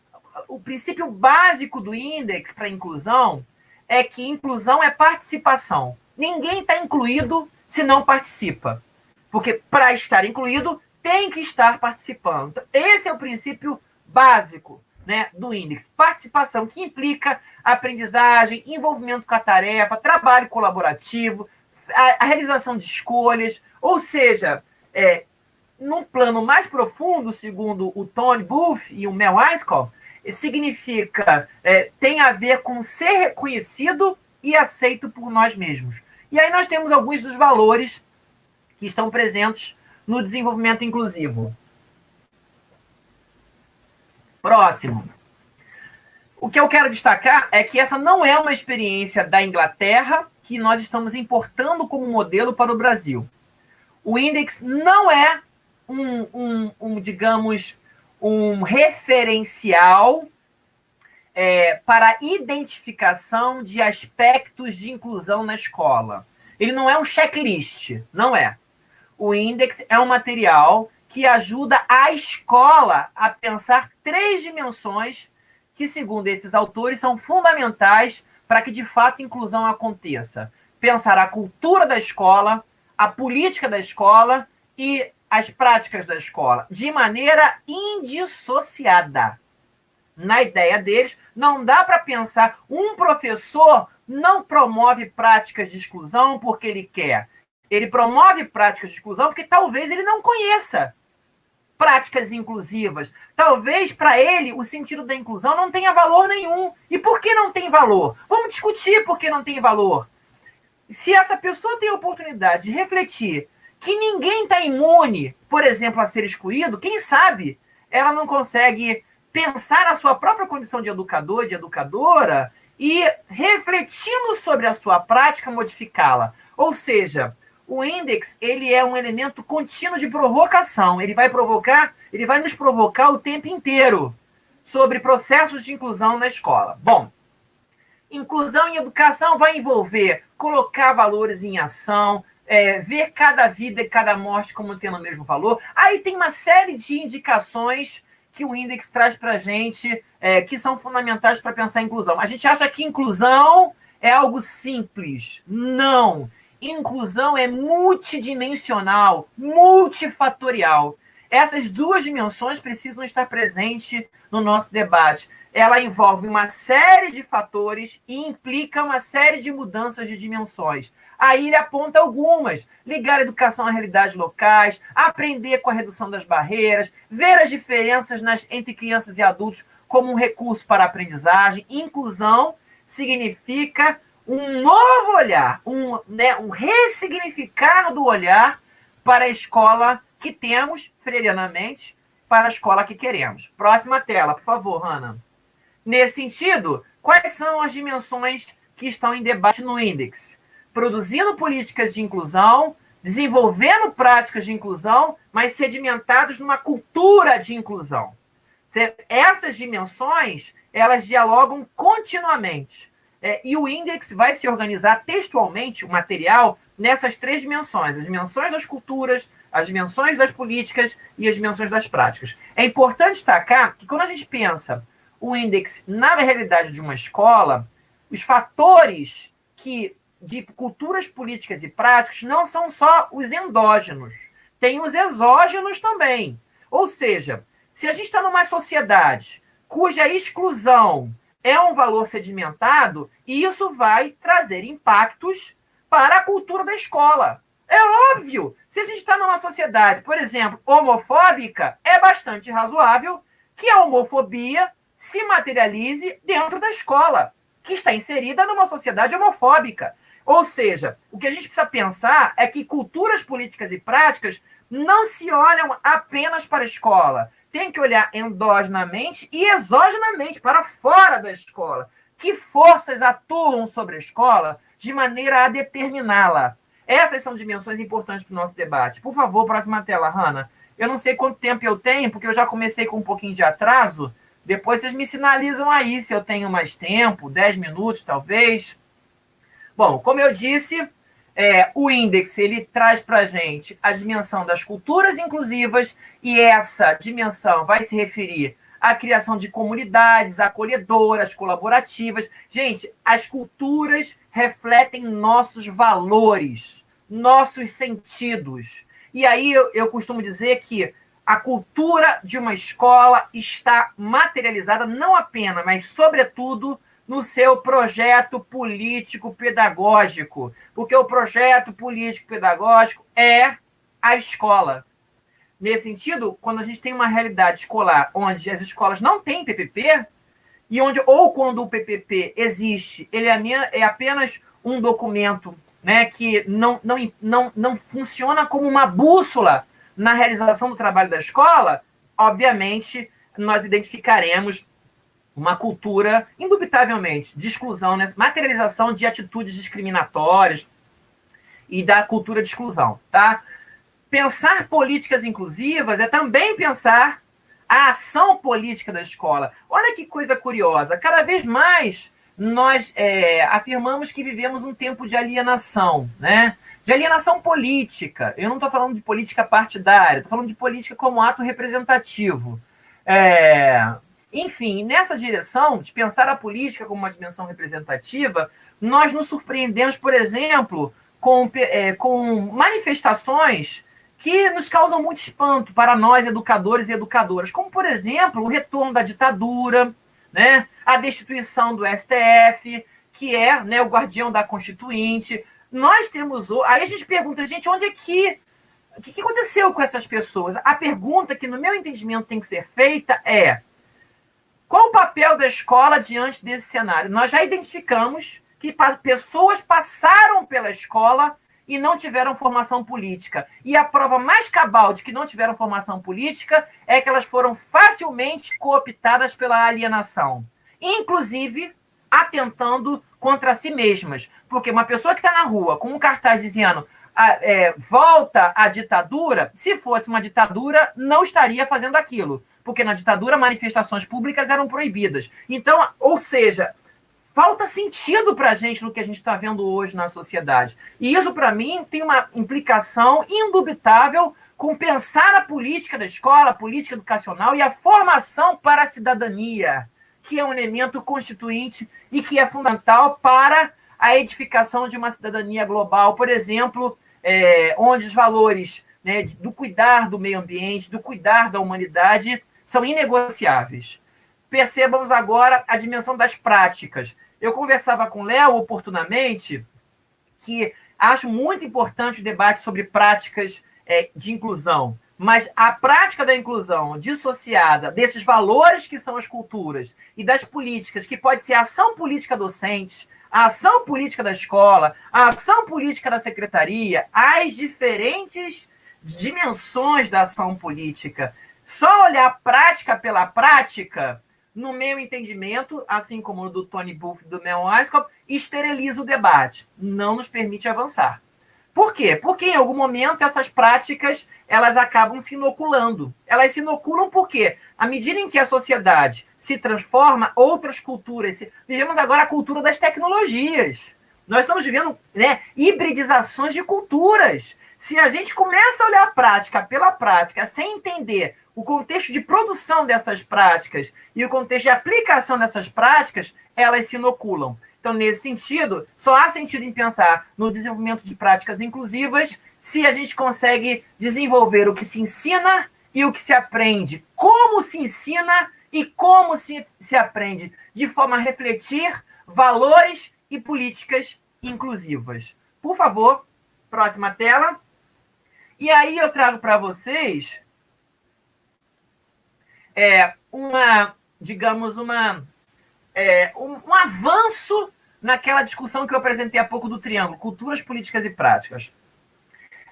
S5: o princípio básico do índice para inclusão é que inclusão é participação. Ninguém está incluído se não participa. Porque, para estar incluído, tem que estar participando. Então, esse é o princípio básico, né, do índice. Participação, que implica aprendizagem, envolvimento com a tarefa, trabalho colaborativo, a realização de escolhas, ou seja, num plano mais profundo, segundo o Tony Booth e o Mel Eiskell, significa, tem a ver com ser reconhecido e aceito por nós mesmos. E aí nós temos alguns dos valores que estão presentes no desenvolvimento inclusivo. Próximo. O que eu quero destacar é que essa não é uma experiência da Inglaterra que nós estamos importando como modelo para o Brasil. O índice não é digamos, um referencial para identificação de aspectos de inclusão na escola. Ele não é um checklist, não é. O índice é um material que ajuda a escola a pensar 3 dimensões que, segundo esses autores, são fundamentais para que, de fato, a inclusão aconteça. Pensar a cultura da escola, a política da escola e as práticas da escola, de maneira indissociada. Na ideia deles, não dá para pensar, um professor não promove práticas de exclusão porque ele quer. Ele promove práticas de exclusão porque talvez ele não conheça práticas inclusivas. Talvez para ele o sentido da inclusão não tenha valor nenhum. E por que não tem valor? Vamos discutir por que não tem valor. Se essa pessoa tem a oportunidade de refletir que ninguém está imune, por exemplo, a ser excluído, quem sabe ela não consegue pensar a sua própria condição de educador, de educadora, e, refletindo sobre a sua prática, modificá-la. Ou seja, o índice, ele é um elemento contínuo de provocação. Ele vai nos provocar o tempo inteiro sobre processos de inclusão na escola. Bom, inclusão em educação vai envolver colocar valores em ação, ver cada vida e cada morte como tendo o mesmo valor. Aí tem uma série de indicações que o índice traz para a gente, que são fundamentais para pensar em inclusão. A gente acha que inclusão é algo simples. Não. Inclusão é multidimensional, multifatorial. Essas 2 dimensões precisam estar presentes no nosso debate. Ela envolve uma série de fatores e implica uma série de mudanças de dimensões. Aí ele aponta algumas: ligar a educação à realidade locais, aprender com a redução das barreiras, ver as diferenças entre crianças e adultos como um recurso para a aprendizagem. Inclusão significa um novo olhar, um ressignificar do olhar para a escola que temos, freirianamente, para a escola que queremos. Próxima tela, por favor, Hannah. Nesse sentido, quais são as dimensões que estão em debate no índice? Produzindo políticas de inclusão, desenvolvendo práticas de inclusão, mas sedimentados numa cultura de inclusão. Essas dimensões, elas dialogam continuamente. E o índex vai se organizar textualmente, o material, nessas 3 dimensões: as dimensões das culturas, as dimensões das políticas e as dimensões das práticas. É importante destacar que quando a gente pensa o índex na realidade de uma escola, os fatores de culturas políticas e práticas não são só os endógenos, tem os exógenos também. Ou seja, se a gente está numa sociedade cuja exclusão é um valor sedimentado, isso vai trazer impactos para a cultura da escola. É óbvio. Se a gente está numa sociedade, por exemplo, homofóbica, é bastante razoável que a homofobia se materialize dentro da escola, que está inserida numa sociedade homofóbica. Ou seja, o que a gente precisa pensar é que culturas políticas e práticas não se olham apenas para a escola. Tem que olhar endogenamente e exogenamente, para fora da escola. Que forças atuam sobre a escola de maneira a determiná-la? Essas são dimensões importantes para o nosso debate. Por favor, próxima tela, Hanna. Eu não sei quanto tempo eu tenho, porque eu já comecei com um pouquinho de atraso. Depois vocês me sinalizam aí se eu tenho mais tempo, 10 minutos, talvez. Bom, como eu disse, o índex ele traz para a gente a dimensão das culturas inclusivas, e essa dimensão vai se referir à criação de comunidades acolhedoras, colaborativas. Gente, as culturas refletem nossos valores, nossos sentidos. E aí eu costumo dizer que a cultura de uma escola está materializada não apenas, mas sobretudo no seu projeto político-pedagógico, porque o projeto político-pedagógico é a escola. Nesse sentido, quando a gente tem uma realidade escolar onde as escolas não têm PPP, ou quando o PPP existe, ele é apenas um documento, né, que não funciona como uma bússola na realização do trabalho da escola, obviamente, nós identificaremos uma cultura, indubitavelmente, de exclusão, né? Materialização de atitudes discriminatórias e da cultura de exclusão. Tá? Pensar políticas inclusivas é também pensar a ação política da escola. Olha que coisa curiosa. Cada vez mais nós afirmamos que vivemos um tempo de alienação, né? De alienação política. Eu não estou falando de política partidária, estou falando de política como ato representativo. Enfim, nessa direção de pensar a política como uma dimensão representativa, nós nos surpreendemos, por exemplo, com manifestações que nos causam muito espanto para nós, educadores e educadoras, como, por exemplo, o retorno da ditadura, né? A destituição do STF, que é, né, o guardião da Constituinte. Nós temos... Aí a gente pergunta, gente, onde é que... O que aconteceu com essas pessoas? A pergunta que, no meu entendimento, tem que ser feita é: qual o papel da escola diante desse cenário? Nós já identificamos que pessoas passaram pela escola e não tiveram formação política. E a prova mais cabal de que não tiveram formação política é que elas foram facilmente cooptadas pela alienação, inclusive atentando contra si mesmas. Porque uma pessoa que está na rua com um cartaz dizendo volta à ditadura, se fosse uma ditadura, não estaria fazendo aquilo. Porque na ditadura manifestações públicas eram proibidas. Então, ou seja, falta sentido para a gente no que a gente está vendo hoje na sociedade. E isso, para mim, tem uma implicação indubitável com pensar a política da escola, a política educacional e a formação para a cidadania, que é um elemento constituinte e que é fundamental para a edificação de uma cidadania global, por exemplo, onde os valores, né, do cuidar do meio ambiente, do cuidar da humanidade, são inegociáveis. Percebamos agora a dimensão das práticas. Eu conversava com o Léo oportunamente que acho muito importante o debate sobre práticas de inclusão, mas a prática da inclusão dissociada desses valores que são as culturas e das políticas, que pode ser a ação política docente, a ação política da escola, a ação política da secretaria, as diferentes dimensões da ação política. Só olhar prática pela prática, no meu entendimento, assim como no do Tony Booth e do Mel Weisskopf, esteriliza o debate, não nos permite avançar. Por quê? Porque em algum momento essas práticas elas acabam se inoculando. Elas se inoculam porque, à medida em que a sociedade se transforma, outras culturas... Vivemos agora a cultura das tecnologias. Nós estamos vivendo, né, hibridizações de culturas. Se a gente começa a olhar a prática pela prática, sem entender o contexto de produção dessas práticas e o contexto de aplicação dessas práticas, elas se inoculam. Então, nesse sentido, só há sentido em pensar no desenvolvimento de práticas inclusivas se a gente consegue desenvolver o que se ensina e o que se aprende, como se ensina e como se aprende, de forma a refletir valores e políticas inclusivas. Por favor, próxima tela. E aí eu trago para vocês um avanço naquela discussão que eu apresentei há pouco do triângulo, culturas, políticas e práticas.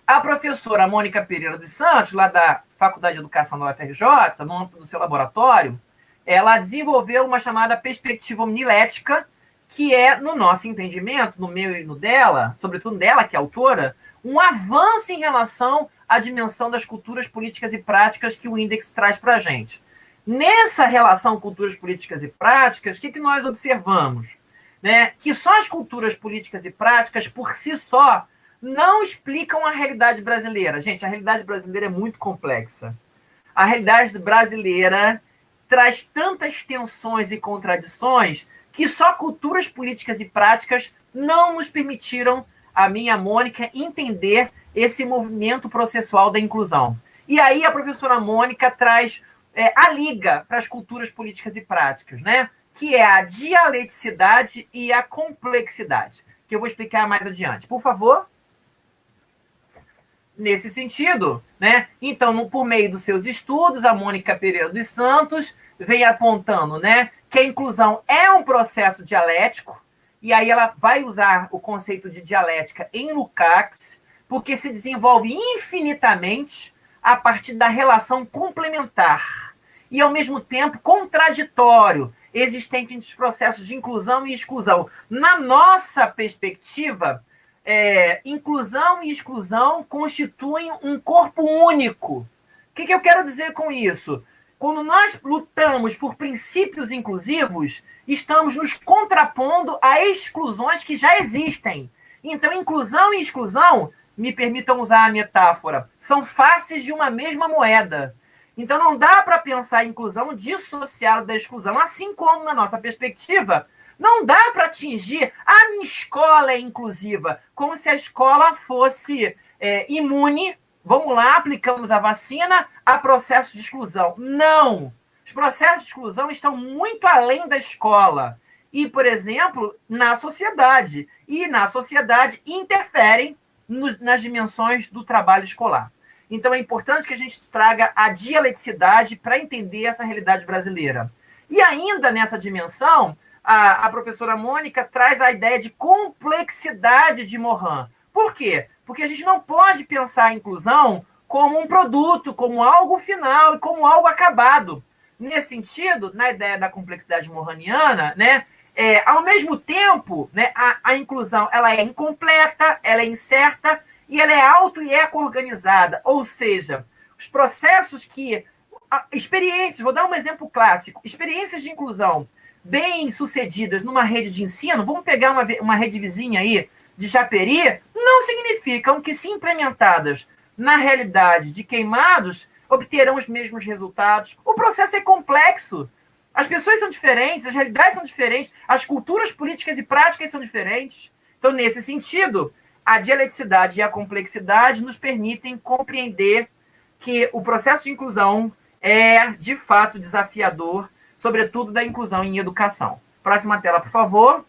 S5: A professora Mônica Pereira dos Santos, lá da Faculdade de Educação da UFRJ, no âmbito do seu laboratório, ela desenvolveu uma chamada perspectiva homilética, que é, no nosso entendimento, no meu e no dela, sobretudo dela, que é autora, um avanço em relação à dimensão das culturas, políticas e práticas que o índice traz para a gente. Nessa relação culturas, políticas e práticas, o que nós observamos? Né? Que só as culturas, políticas e práticas, por si só, não explicam a realidade brasileira. Gente, a realidade brasileira é muito complexa. A realidade brasileira traz tantas tensões e contradições que só culturas, políticas e práticas não nos permitiram, a mim e a Mônica, entender esse movimento processual da inclusão. E aí a professora Mônica traz a liga para as culturas, políticas e práticas, né? Que é a dialeticidade e a complexidade, que eu vou explicar mais adiante. Por favor. Nesse sentido, né? Então, por meio dos seus estudos, a Mônica Pereira dos Santos vem apontando, né, que a inclusão é um processo dialético, e aí ela vai usar o conceito de dialética em Lukács, porque se desenvolve infinitamente a partir da relação complementar e, ao mesmo tempo, contraditório existente entre os processos de inclusão e exclusão. Na nossa perspectiva, inclusão e exclusão constituem um corpo único. O que eu quero dizer com isso? Quando nós lutamos por princípios inclusivos, estamos nos contrapondo a exclusões que já existem. Então, inclusão e exclusão, me permitam usar a metáfora, são faces de uma mesma moeda. Então, não dá para pensar a inclusão dissociada da exclusão, assim como, na nossa perspectiva, não dá para atingir a minha escola é inclusiva, como se a escola fosse imune. Vamos lá, aplicamos a vacina a processos de exclusão. Não! Os processos de exclusão estão muito além da escola. E, por exemplo, na sociedade. E na sociedade interferem nas dimensões do trabalho escolar. Então é importante que a gente traga a dialeticidade para entender essa realidade brasileira. E ainda nessa dimensão, a professora Mônica traz a ideia de complexidade de Morin. Por quê? Porque a gente não pode pensar a inclusão como um produto, como algo final e como algo acabado. Nesse sentido, na ideia da complexidade morraniana, né, ao mesmo tempo, né, a inclusão ela é incompleta, ela é incerta e ela é auto e eco-organizada. Ou seja, os processos experiências, vou dar um exemplo clássico, experiências de inclusão bem sucedidas numa rede de ensino, vamos pegar uma rede vizinha aí, de Japeri, não significam que, se implementadas na realidade de Queimados, obterão os mesmos resultados. O processo é complexo. As pessoas são diferentes, as realidades são diferentes, as culturas políticas e práticas são diferentes. Então, nesse sentido, a dialeticidade e a complexidade nos permitem compreender que o processo de inclusão é, de fato, desafiador, sobretudo da inclusão em educação. Próxima tela, por favor.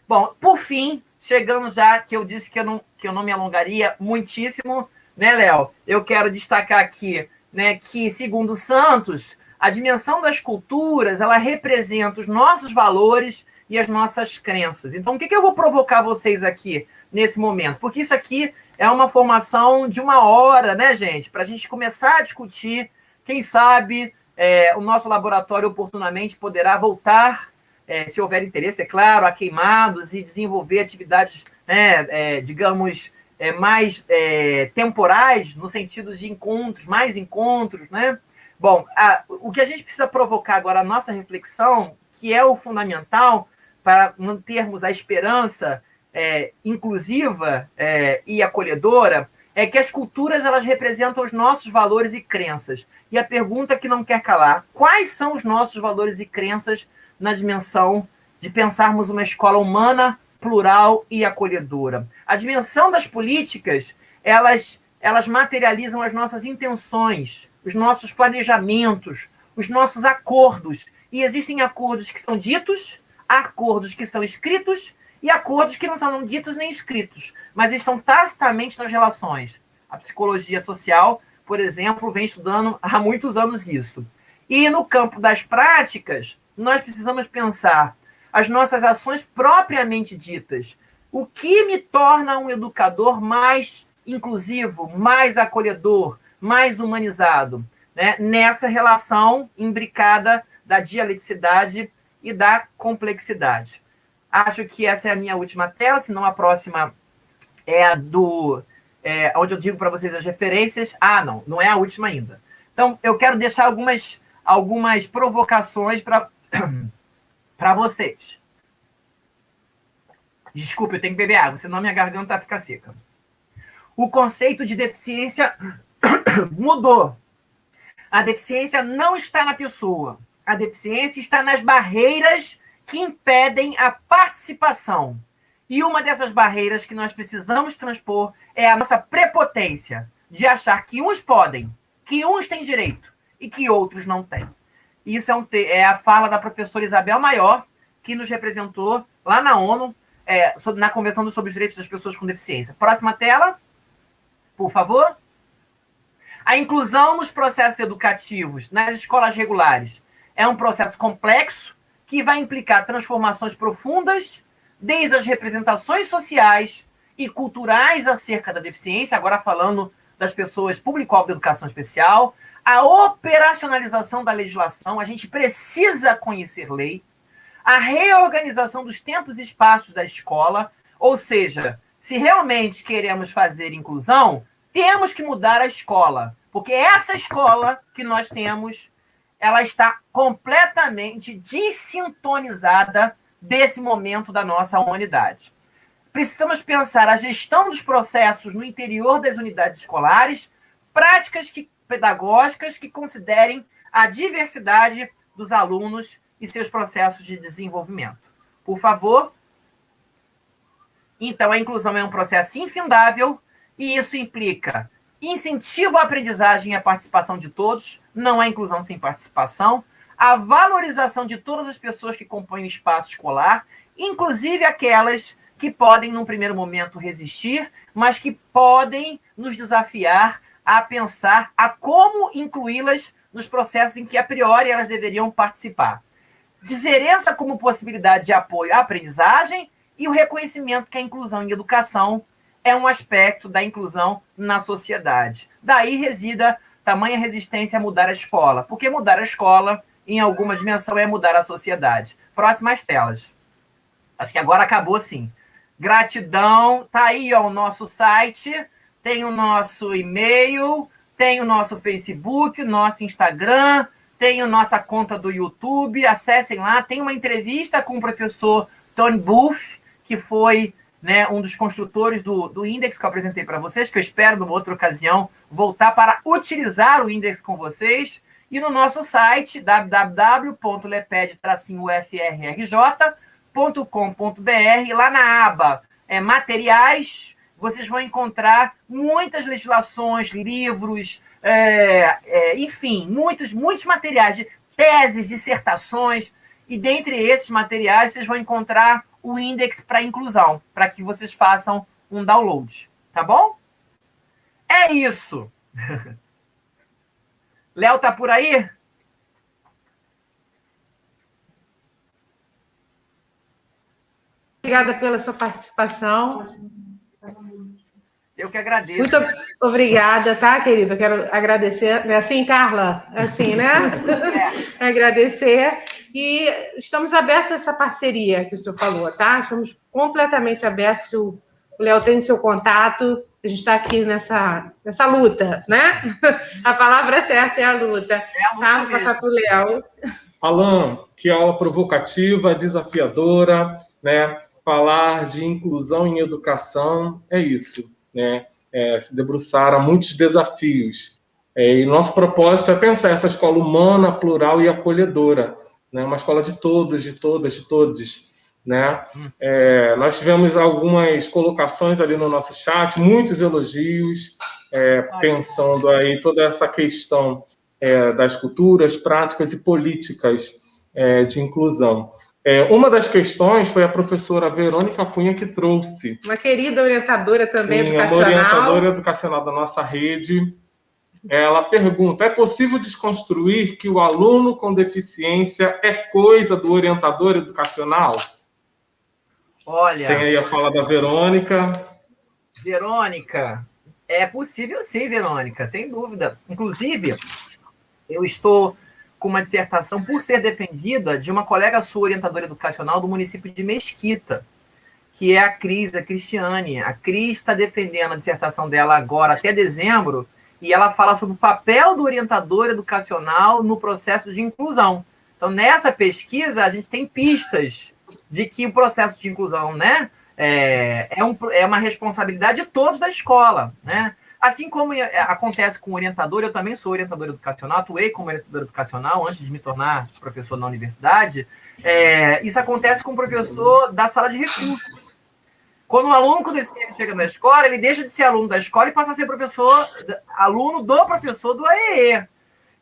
S5: Bom, por fim, chegando já, que eu disse que eu não me alongaria muitíssimo, né, Léo? Eu quero destacar aqui, né, que, segundo Santos, a dimensão das culturas, ela representa os nossos valores e as nossas crenças. Então, o que eu vou provocar vocês aqui nesse momento? Porque isso aqui é uma formação de 1 hora, né, gente? Para a gente começar a discutir, quem sabe o nosso laboratório oportunamente poderá voltar se houver interesse, é claro, a queimados e desenvolver atividades, né, digamos, mais temporais, no sentido de encontros, mais encontros, né? Bom, o que a gente precisa provocar agora, a nossa reflexão, que é o fundamental para mantermos a esperança inclusiva e acolhedora, é que as culturas elas representam os nossos valores e crenças. E a pergunta que não quer calar, quais são os nossos valores e crenças na dimensão de pensarmos uma escola humana, plural e acolhedora? A dimensão das políticas, elas materializam as nossas intenções, os nossos planejamentos, os nossos acordos. E existem acordos que são ditos, acordos que são escritos e acordos que não são ditos nem escritos, mas estão tacitamente nas relações. A psicologia social, por exemplo, vem estudando há muitos anos isso. E no campo das práticas, nós precisamos pensar as nossas ações propriamente ditas. O que me torna um educador mais inclusivo, mais acolhedor, mais humanizado, né? Nessa relação imbricada da dialeticidade e da complexidade. Acho que essa é a minha última tela, senão a próxima é a onde eu digo para vocês as referências. Não é a última ainda. Então, eu quero deixar algumas provocações para vocês. Desculpe, eu tenho que beber água, senão minha garganta fica seca. O conceito de deficiência mudou. A deficiência não está na pessoa. A deficiência está nas barreiras que impedem a participação. E uma dessas barreiras que nós precisamos transpor é a nossa prepotência de achar que uns podem, que uns têm direito e que outros não têm. Isso é a fala da professora Isabel Maior, que nos representou lá na ONU, na Convenção sobre os Direitos das Pessoas com Deficiência. Próxima tela, por favor. A inclusão nos processos educativos, nas escolas regulares, é um processo complexo que vai implicar transformações profundas, desde as representações sociais e culturais acerca da deficiência, agora falando das pessoas público-alvo da educação especial, a operacionalização da legislação, a gente precisa conhecer lei, a reorganização dos tempos e espaços da escola, ou seja, se realmente queremos fazer inclusão, temos que mudar a escola, porque essa escola que nós temos, ela está completamente desintonizada desse momento da nossa humanidade. Precisamos pensar a gestão dos processos no interior das unidades escolares, práticas pedagógicas que considerem a diversidade dos alunos e seus processos de desenvolvimento. Por favor. Então, a inclusão é um processo infindável e isso implica incentivo à aprendizagem e à participação de todos, não há inclusão sem participação, a valorização de todas as pessoas que compõem o espaço escolar, inclusive aquelas que podem, num primeiro momento, resistir, mas que podem nos desafiar a pensar a como incluí-las nos processos em que, a priori, elas deveriam participar. Diferença como possibilidade de apoio à aprendizagem e o reconhecimento que a inclusão em educação é um aspecto da inclusão na sociedade. Daí resida tamanha resistência a mudar a escola, porque mudar a escola, em alguma dimensão, é mudar a sociedade. Próximas telas. Acho que agora acabou, sim. Gratidão. Tá aí ó, o nosso site, tem o nosso e-mail, tem o nosso Facebook, o nosso Instagram, tem a nossa conta do YouTube, acessem lá. Tem uma entrevista com o professor Tony Booth, que foi um dos construtores do Index que eu apresentei para vocês, que eu espero, numa outra ocasião, voltar para utilizar o Index com vocês. E no nosso site, www.leped-ufrrj.com.br, lá na aba materiais, vocês vão encontrar muitas legislações, livros, enfim, muitos materiais, teses, dissertações, e dentre esses materiais vocês vão encontrar o Index para inclusão, para que vocês façam um download, tá bom? É isso! Léo tá por aí?
S2: Obrigada pela sua participação.
S5: Eu que agradeço.
S2: Muito obrigada, tá, querida? Quero agradecer. É assim, Carla? É assim, né? Agradecer. E estamos abertos a essa parceria que o senhor falou, tá? Estamos completamente abertos. O Léo tem seu contato, a gente está aqui nessa luta, né? A palavra certa é a luta. Tá? Vou passar para o Léo.
S4: Alan, que aula provocativa, desafiadora, né? Falar de inclusão em educação é isso, né? Se debruçar a muitos desafios. E nosso propósito é pensar essa escola humana, plural e acolhedora, né? Uma escola de todos, de todas, de todos, né? Nós tivemos algumas colocações ali no nosso chat, muitos elogios, pensando aí toda essa questão das culturas, práticas e políticas de inclusão. Uma das questões foi a professora Verônica Cunha que trouxe.
S2: Uma querida orientadora também educacional.
S4: Uma orientadora educacional da nossa rede. Ela pergunta: é possível desconstruir que o aluno com deficiência é coisa do orientador educacional?
S5: Olha...
S4: Tem aí a fala da Verônica.
S5: Verônica, é possível sim, Verônica, sem dúvida. Inclusive, eu estou com uma dissertação por ser defendida de uma colega sua orientadora educacional do município de Mesquita, que é a Cris, a Cristiane. A Cris está defendendo a dissertação dela agora até dezembro, e ela fala sobre o papel do orientador educacional no processo de inclusão. Então, nessa pesquisa, a gente tem pistas de que o processo de inclusão, né, é uma responsabilidade de todos da escola, né? Assim como acontece com o orientador, eu também sou orientador educacional, atuei como orientador educacional antes de me tornar professor na universidade. Isso acontece com o professor da sala de recursos. Quando um aluno com deficiência chega na escola, ele deixa de ser aluno da escola e passa a ser aluno do professor do AEE.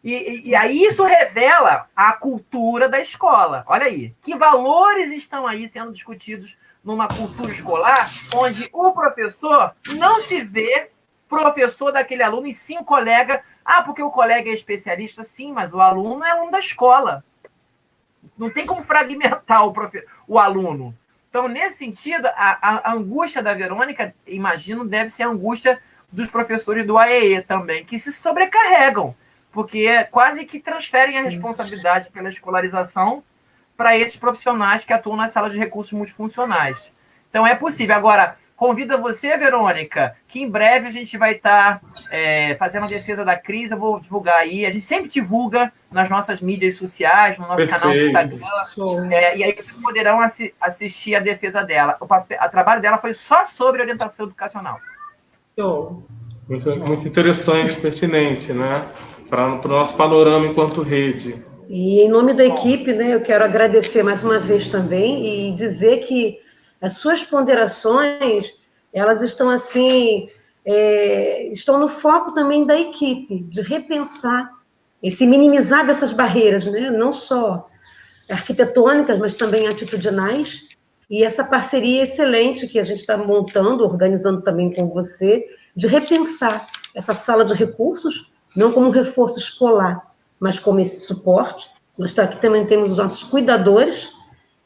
S5: E aí isso revela a cultura da escola. Olha aí, que valores estão aí sendo discutidos numa cultura escolar onde o professor não se vê professor daquele aluno e sim colega. Porque o colega é especialista, sim, mas o aluno é aluno da escola. Não tem como fragmentar o aluno. Então, nesse sentido, a angústia da Verônica, imagino, deve ser a angústia dos professores do AEE também, que se sobrecarregam, porque quase que transferem a responsabilidade pela escolarização para esses profissionais que atuam nas salas de recursos multifuncionais. Então, é possível. Agora, convido você, Verônica, que em breve a gente vai estar fazendo a defesa da Cris, eu vou divulgar aí. A gente sempre divulga nas nossas mídias sociais, no nosso canal do Instagram. E aí vocês poderão assistir a defesa dela. O trabalho dela foi só sobre orientação educacional.
S4: Muito interessante, pertinente, né? Para o nosso panorama enquanto rede.
S3: E em nome da equipe, né, eu quero agradecer mais uma vez também e dizer que as suas ponderações, elas estão assim, estão no foco também da equipe, de repensar, esse minimizar dessas barreiras, né? Não só arquitetônicas, mas também atitudinais, e essa parceria excelente que a gente está montando, organizando também com você, de repensar essa sala de recursos, não como um reforço escolar, mas como esse suporte. Nós aqui também temos os nossos cuidadores,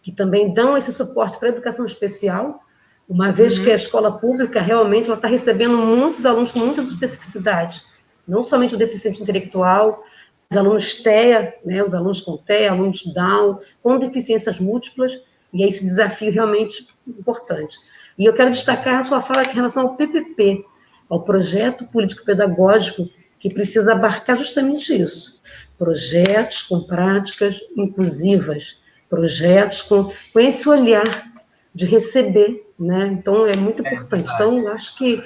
S3: que também dão esse suporte para a educação especial, uma vez que a escola pública realmente está recebendo muitos alunos com muitas especificidades, não somente o deficiente intelectual, os alunos TEA, né, os alunos com TEA, alunos Down, com deficiências múltiplas, e é esse desafio realmente importante. E eu quero destacar a sua fala em relação ao PPP, ao Projeto Político-Pedagógico, que precisa abarcar justamente isso, projetos com práticas inclusivas, projetos com esse olhar de receber, né? Então, é muito importante. Então, acho que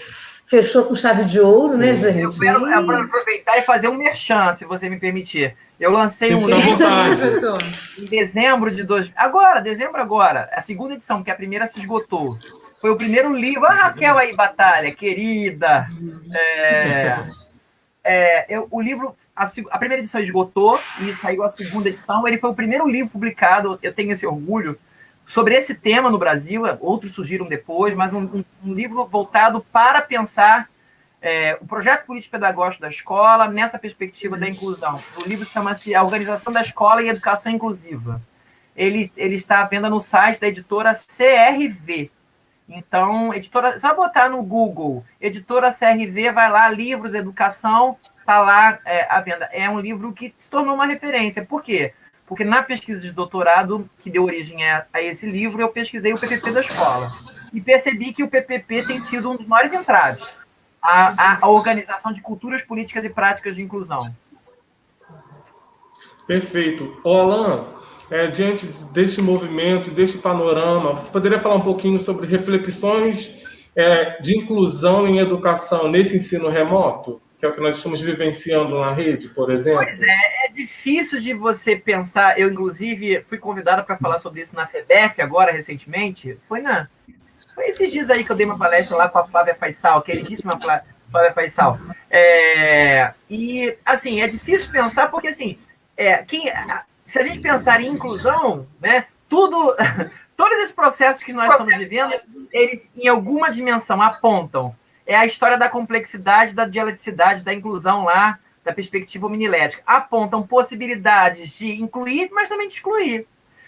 S3: fechou com chave de ouro, sim, né, gente?
S5: Eu quero aproveitar e fazer um merchan, se você me permitir. Eu lancei um livro em dezembro de dezembro agora, a segunda edição, porque a primeira se esgotou. Foi o primeiro livro. A Raquel aí, Batalha, querida. O livro, a primeira edição esgotou e saiu a segunda edição. Ele foi o primeiro livro publicado, eu tenho esse orgulho, sobre esse tema no Brasil. Outros surgiram depois, mas um livro voltado para pensar o projeto político-pedagógico da escola nessa perspectiva da inclusão. O livro chama-se A Organização da Escola e Educação Inclusiva. Ele está à venda no site da editora CRV. Então, só botar no Google, editora CRV, vai lá, livros, educação, está lá à venda. É um livro que se tornou uma referência. Por quê? porque na pesquisa de doutorado, que deu origem a esse livro, eu pesquisei o PPP da escola. E percebi que o PPP tem sido um dos maiores entraves à organização de culturas políticas e práticas de inclusão.
S4: Perfeito. Ô, Alan, diante deste movimento, deste panorama, você poderia falar um pouquinho sobre reflexões de inclusão em educação nesse ensino remoto, que é o que nós estamos vivenciando na rede, por exemplo?
S5: Pois é difícil de você pensar. Eu, inclusive, fui convidada para falar sobre isso na FEBEF agora, recentemente. Foi esses dias aí que eu dei uma palestra lá com a Flávia Faisal, queridíssima Flávia Faisal. E, assim, é difícil pensar porque, assim, se a gente pensar em inclusão, né, todos esses processos que nós estamos vivendo, eles, em alguma dimensão, apontam. É a história da complexidade, da dialeticidade, da inclusão lá, da perspectiva homilética. Apontam possibilidades de incluir, mas também de excluir.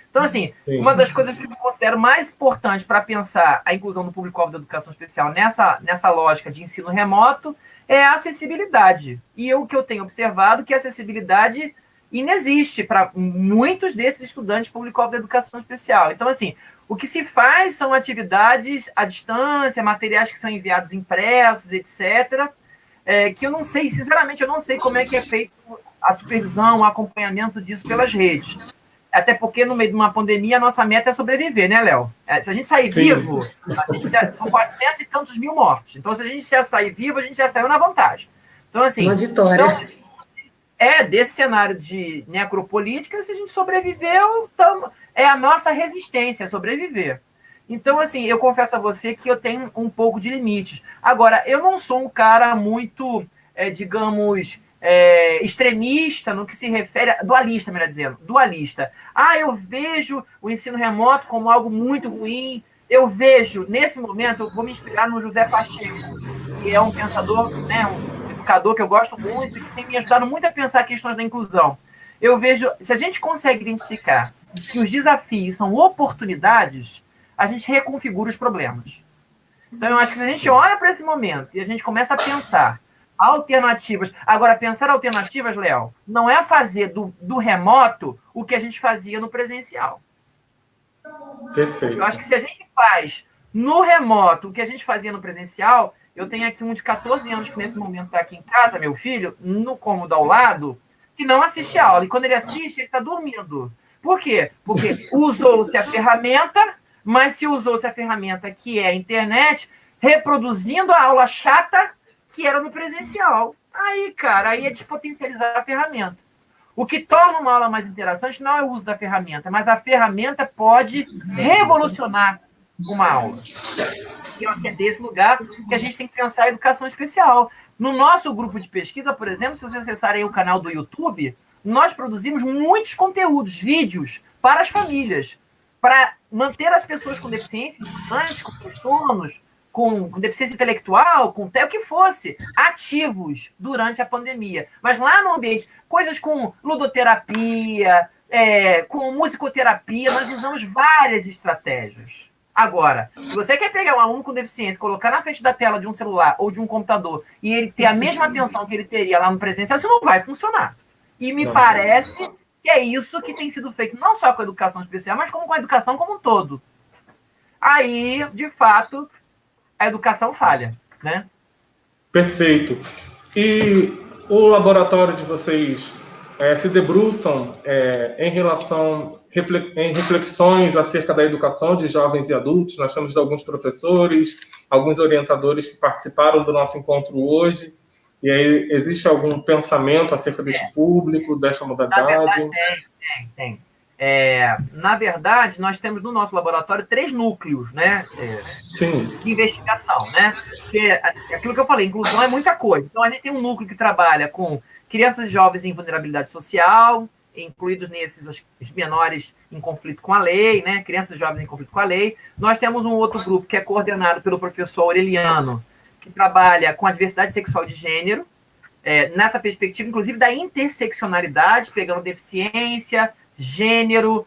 S5: Então, assim, sim, uma das coisas que eu considero mais importantes para pensar a inclusão do público-alvo da educação especial nessa lógica de ensino remoto é a acessibilidade. E o que eu tenho observado é que a acessibilidade inexiste para muitos desses estudantes público-alvo da educação especial. Então, assim, o que se faz são atividades à distância, materiais que são enviados impressos, etc., que eu não sei, sinceramente, eu não sei como é que é feito a supervisão, o acompanhamento disso pelas redes. Até porque, no meio de uma pandemia, a nossa meta é sobreviver, né, Léo? Se a gente sair vivo, são 400 e tantos mil mortos. Então, se a gente já sair vivo, a gente já saiu na vantagem. Então, assim...
S3: Uma vitória.
S5: Desse cenário de necropolítica, se a gente sobreviveu, é a nossa resistência sobreviver. Então, assim, eu confesso a você que eu tenho um pouco de limites. Agora, eu não sou um cara muito, digamos... extremista no que se refere dualista, melhor dizendo, dualista. Eu vejo o ensino remoto como algo muito ruim. Eu vejo, nesse momento, eu vou me inspirar no José Pacheco, que é um pensador, né, um educador que eu gosto muito e que tem me ajudado muito a pensar questões da inclusão. Eu vejo, se a gente consegue identificar que os desafios são oportunidades, a gente reconfigura os problemas. Então, eu acho que se a gente olha para esse momento e a gente começa a pensar alternativas. Agora, pensar alternativas, Léo, não é fazer do remoto o que a gente fazia no presencial.
S4: Perfeito.
S5: Eu acho que se a gente faz no remoto o que a gente fazia no presencial, eu tenho aqui um de 14 anos que nesse momento está aqui em casa, meu filho, no cômodo ao lado, que não assiste a aula. E quando ele assiste, ele está dormindo. Por quê? Porque usou-se a ferramenta, mas se usou-se a ferramenta que é a internet, reproduzindo a aula chata que era no presencial. Aí, cara, aí é despotencializar a ferramenta. O que torna uma aula mais interessante não é o uso da ferramenta, mas a ferramenta pode revolucionar uma aula. E eu acho que é desse lugar que a gente tem que pensar a educação especial. No nosso grupo de pesquisa, por exemplo, se vocês acessarem o canal do YouTube, nós produzimos muitos conteúdos, vídeos, para as famílias, para manter as pessoas com deficiência, estudantes, com transtornos, com deficiência intelectual, com o que fosse, ativos durante a pandemia. Mas lá no ambiente, coisas com ludoterapia, com musicoterapia, nós usamos várias estratégias. Agora, se você quer pegar um aluno com deficiência, colocar na frente da tela de um celular ou de um computador e ele ter a mesma atenção que ele teria lá no presencial, isso não vai funcionar. E me parece que é isso que tem sido feito, não só com a educação especial, mas como com a educação como um todo. Aí, de fato, a educação falha, né?
S4: Perfeito. E o laboratório de vocês se debruçam em reflexões acerca da educação de jovens e adultos? Nós temos alguns professores, alguns orientadores que participaram do nosso encontro hoje. E aí, existe algum pensamento acerca desse público, desta modalidade?
S5: Na verdade, tem. Na verdade, nós temos no nosso laboratório 3 núcleos, né, de investigação, né? Que aquilo que eu falei, inclusão é muita coisa. Então, a gente tem um núcleo que trabalha com crianças e jovens em vulnerabilidade social, incluídos nesses os menores em conflito com a lei, né? Crianças e jovens em conflito com a lei. Nós temos um outro grupo que é coordenado pelo professor Aureliano, que trabalha com a diversidade sexual e de gênero, nessa perspectiva, inclusive, da interseccionalidade, pegando deficiência, gênero,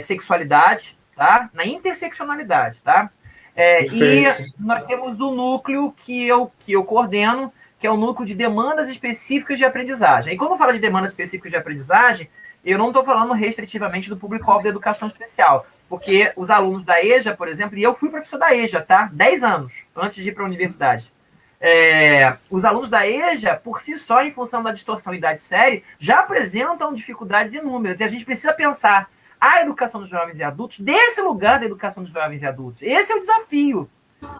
S5: sexualidade, tá? Na interseccionalidade, tá? E nós temos o núcleo que eu coordeno, que é o núcleo de demandas específicas de aprendizagem. E quando eu falo de demandas específicas de aprendizagem, eu não estou falando restritivamente do público-alvo da educação especial, porque os alunos da EJA, por exemplo, e eu fui professor da EJA, tá? 10 anos, antes de ir para a universidade. Os alunos da EJA, por si só, em função da distorção idade-série, já apresentam dificuldades inúmeras. E a gente precisa pensar a educação dos jovens e adultos desse lugar da educação dos jovens e adultos. Esse é o desafio.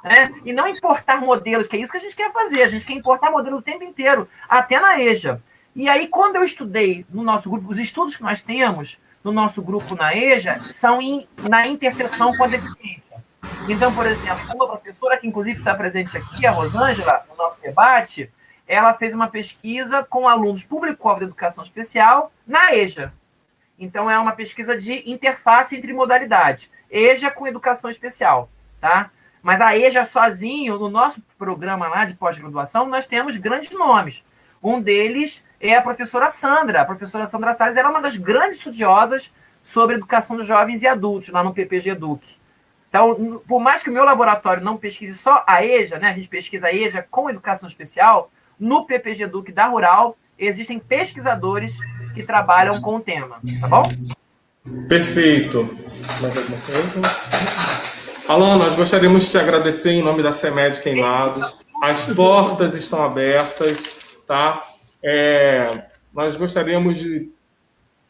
S5: Né? E não importar modelos, que é isso que a gente quer fazer. A gente quer importar modelos o tempo inteiro, até na EJA. E aí, quando eu estudei no nosso grupo, os estudos que nós temos no nosso grupo na EJA são na interseção com a deficiência. Então, por exemplo, uma professora que inclusive está presente aqui, a Rosângela, no nosso debate, ela fez uma pesquisa com alunos público-alvo da educação especial na EJA. Então, é uma pesquisa de interface entre modalidades. EJA com educação especial, tá? Mas a EJA sozinho, no nosso programa lá de pós-graduação, nós temos grandes nomes. Um deles é a professora Sandra. A professora Sandra Salles era uma das grandes estudiosas sobre educação dos jovens e adultos, lá no PPG Educ. Então, por mais que o meu laboratório não pesquise só a EJA, né, a gente pesquisa a EJA com educação especial, no PPG Educ da Rural, existem pesquisadores que trabalham com o tema, tá bom?
S4: Perfeito. Mais alguma coisa? Alan, nós gostaríamos de te agradecer em nome da CEMED Queimados. As portas estão abertas, tá? Nós gostaríamos de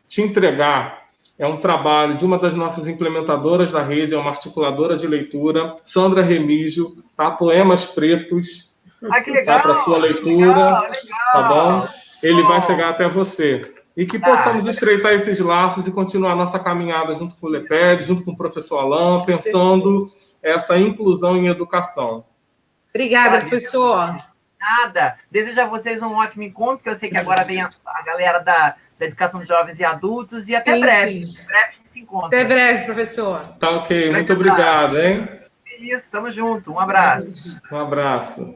S4: te entregar um trabalho de uma das nossas implementadoras da rede, é uma articuladora de leitura, Sandra Remígio, tá? Poemas Pretos.
S5: Que legal!
S4: Tá? Para sua leitura, legal. Tá bom? Ele vai chegar até você. E que possamos estreitar esses laços e continuar a nossa caminhada junto com o LEPED, junto com o professor Alan, pensando essa inclusão em educação.
S2: Obrigada, professor.
S5: Nada. Desejo a vocês um ótimo encontro, porque eu sei que agora vem a galera da educação de jovens e adultos, e até breve.
S2: Sim.
S5: Breve a gente se encontra.
S2: Até breve, professor.
S4: Tá ok, muito obrigado, hein?
S5: É isso, tamo junto. Um abraço.
S4: Um abraço.